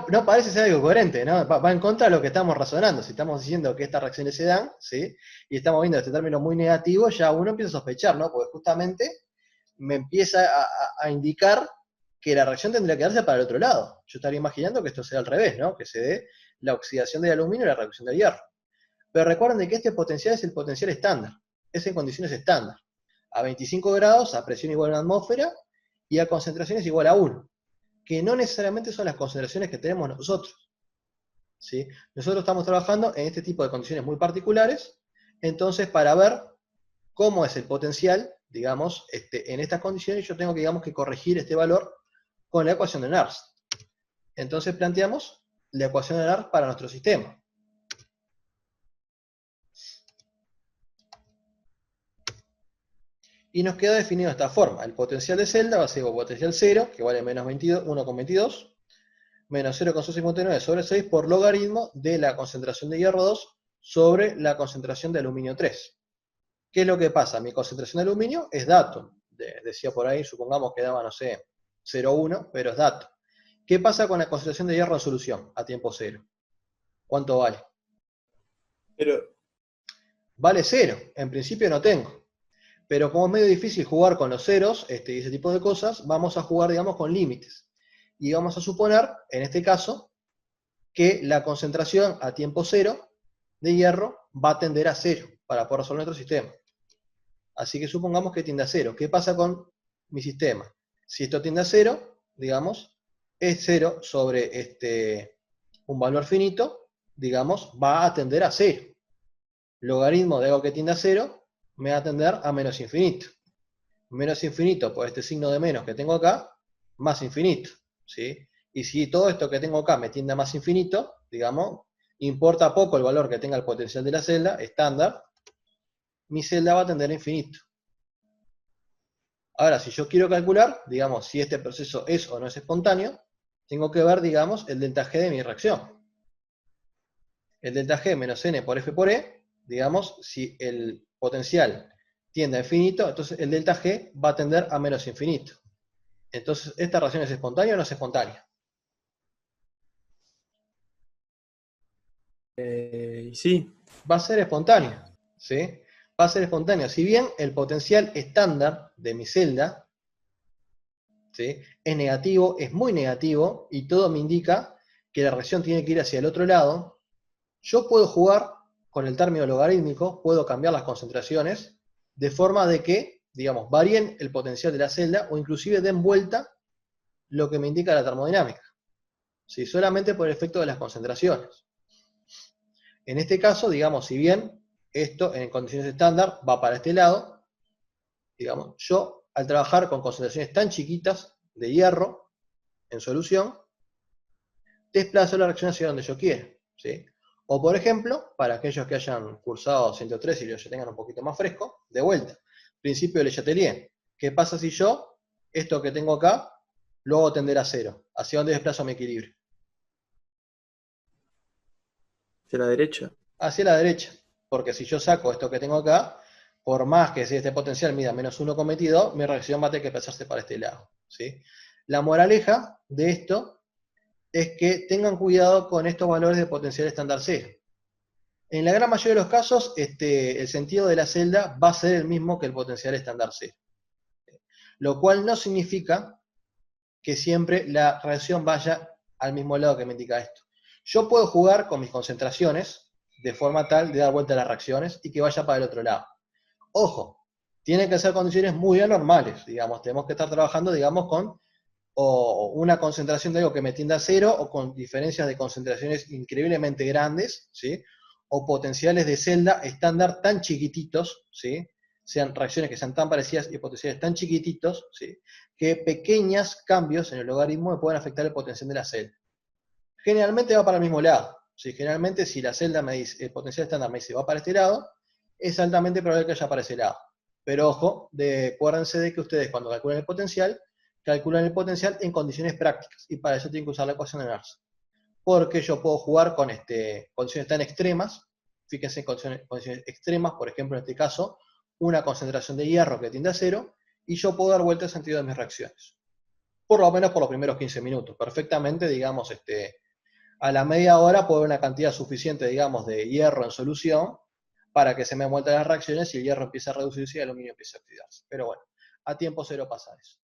No parece ser algo coherente, ¿no? Va en contra de lo que estamos razonando. Si estamos diciendo que estas reacciones se dan, ¿sí? Y estamos viendo este término muy negativo, ya uno empieza a sospechar, ¿no? Porque justamente me empieza a indicar que la reacción tendría que darse para el otro lado. Yo estaría imaginando que esto sea al revés, ¿no? Que se dé la oxidación del aluminio y la reducción del hierro. Pero recuerden de que este potencial es el potencial estándar. Es en condiciones estándar. A 25 grados, a presión igual a una atmósfera, y a concentraciones igual a 1, que no necesariamente son las concentraciones que tenemos nosotros. ¿Sí? Nosotros estamos trabajando en este tipo de condiciones muy particulares, entonces para ver cómo es el potencial, digamos, en estas condiciones yo tengo que, digamos, que corregir este valor con la ecuación de Nernst. Entonces planteamos la ecuación de Nernst para nuestro sistema. Y nos queda definido de esta forma. El potencial de celda va a ser potencial 0, que vale menos 1,22, menos 0,59 sobre 6 por logaritmo de la concentración de hierro 2 sobre la concentración de aluminio 3. ¿Qué es lo que pasa? Mi concentración de aluminio es dato. Decía por ahí, supongamos que daba, no sé, 0,1, pero es dato. ¿Qué pasa con la concentración de hierro en solución a tiempo cero? ¿Cuánto vale? Pero vale 0. En principio no tengo. Pero como es medio difícil jugar con los ceros y ese tipo de cosas, vamos a jugar, digamos, con límites. Y vamos a suponer, en este caso, que la concentración a tiempo 0 de hierro va a tender a 0 para poder resolver nuestro sistema. Así que supongamos que tiende a 0. ¿Qué pasa con mi sistema? Si esto tiende a 0, digamos, es 0 sobre un valor finito, digamos, va a tender a 0. Logaritmo de algo que tiende a 0 me va a tender a menos infinito. Menos infinito por este signo de menos que tengo acá, más infinito, ¿sí? Y si todo esto que tengo acá me tiende a más infinito, digamos, importa poco el valor que tenga el potencial de la celda, estándar, mi celda va a tender a infinito. Ahora, si yo quiero calcular, digamos, si este proceso es o no es espontáneo, tengo que ver, digamos, el delta G de mi reacción. El delta G menos N por F por E, digamos, si el potencial tiende a infinito, entonces el delta G va a tender a menos infinito. Entonces, ¿esta reacción es espontánea o no es espontánea? Sí, Va a ser espontánea, ¿sí? Va a ser espontánea. Si bien el potencial estándar de mi celda, ¿sí?, es negativo, es muy negativo, y todo me indica que la reacción tiene que ir hacia el otro lado, yo puedo jugar con el término logarítmico, puedo cambiar las concentraciones, de forma de que, digamos, varíen el potencial de la celda, o inclusive den vuelta lo que me indica la termodinámica, ¿sí?, solamente por el efecto de las concentraciones. En este caso, digamos, si bien esto en condiciones estándar va para este lado, digamos, yo al trabajar con concentraciones tan chiquitas de hierro en solución, desplazo la reacción hacia donde yo quiero, ¿sí? O por ejemplo, para aquellos que hayan cursado 103 y lo tengan un poquito más fresco, de vuelta, principio de Le Chatelier. ¿Qué pasa si yo, esto que tengo acá, lo hago tender a 0? ¿Hacia dónde desplazo mi equilibrio? hacia la derecha. Hacia la derecha, porque si yo saco esto que tengo acá, por más que si este potencial mida menos 1,22, mi reacción va a tener que pasarse para este lado, ¿sí? La moraleja de esto es que tengan cuidado con estos valores de potencial estándar 0. En la gran mayoría de los casos, el sentido de la celda va a ser el mismo que el potencial estándar 0. Lo cual no significa que siempre la reacción vaya al mismo lado que me indica esto. Yo puedo jugar con mis concentraciones de forma tal de dar vuelta a las reacciones y que vaya para el otro lado. Ojo, tienen que ser condiciones muy anormales, digamos, tenemos que estar trabajando, digamos, con o una concentración de algo que me tienda a 0, o con diferencias de concentraciones increíblemente grandes, ¿sí?, o potenciales de celda estándar tan chiquititos, ¿sí?, sean reacciones que sean tan parecidas y potenciales tan chiquititos, ¿sí?, que pequeños cambios en el logaritmo me pueden afectar el potencial de la celda. Generalmente va para el mismo lado, ¿sí? Generalmente si la celda me dice, el potencial estándar me dice va para este lado, es altamente probable que vaya para ese lado. Pero ojo, acuérdense de que ustedes cuando calculan el potencial en condiciones prácticas, y para eso tienen que usar la ecuación de Nernst. Porque yo puedo jugar con condiciones tan extremas, fíjense en condiciones extremas, por ejemplo en este caso, una concentración de hierro que tiende a 0, y yo puedo dar vuelta al sentido de mis reacciones. Por lo menos por los primeros 15 minutos. Perfectamente, digamos, a la media hora puedo ver una cantidad suficiente, digamos, de hierro en solución para que se me den vuelta las reacciones y el hierro empiece a reducirse y el aluminio empiece a oxidarse. Pero bueno, a tiempo 0 pasa eso.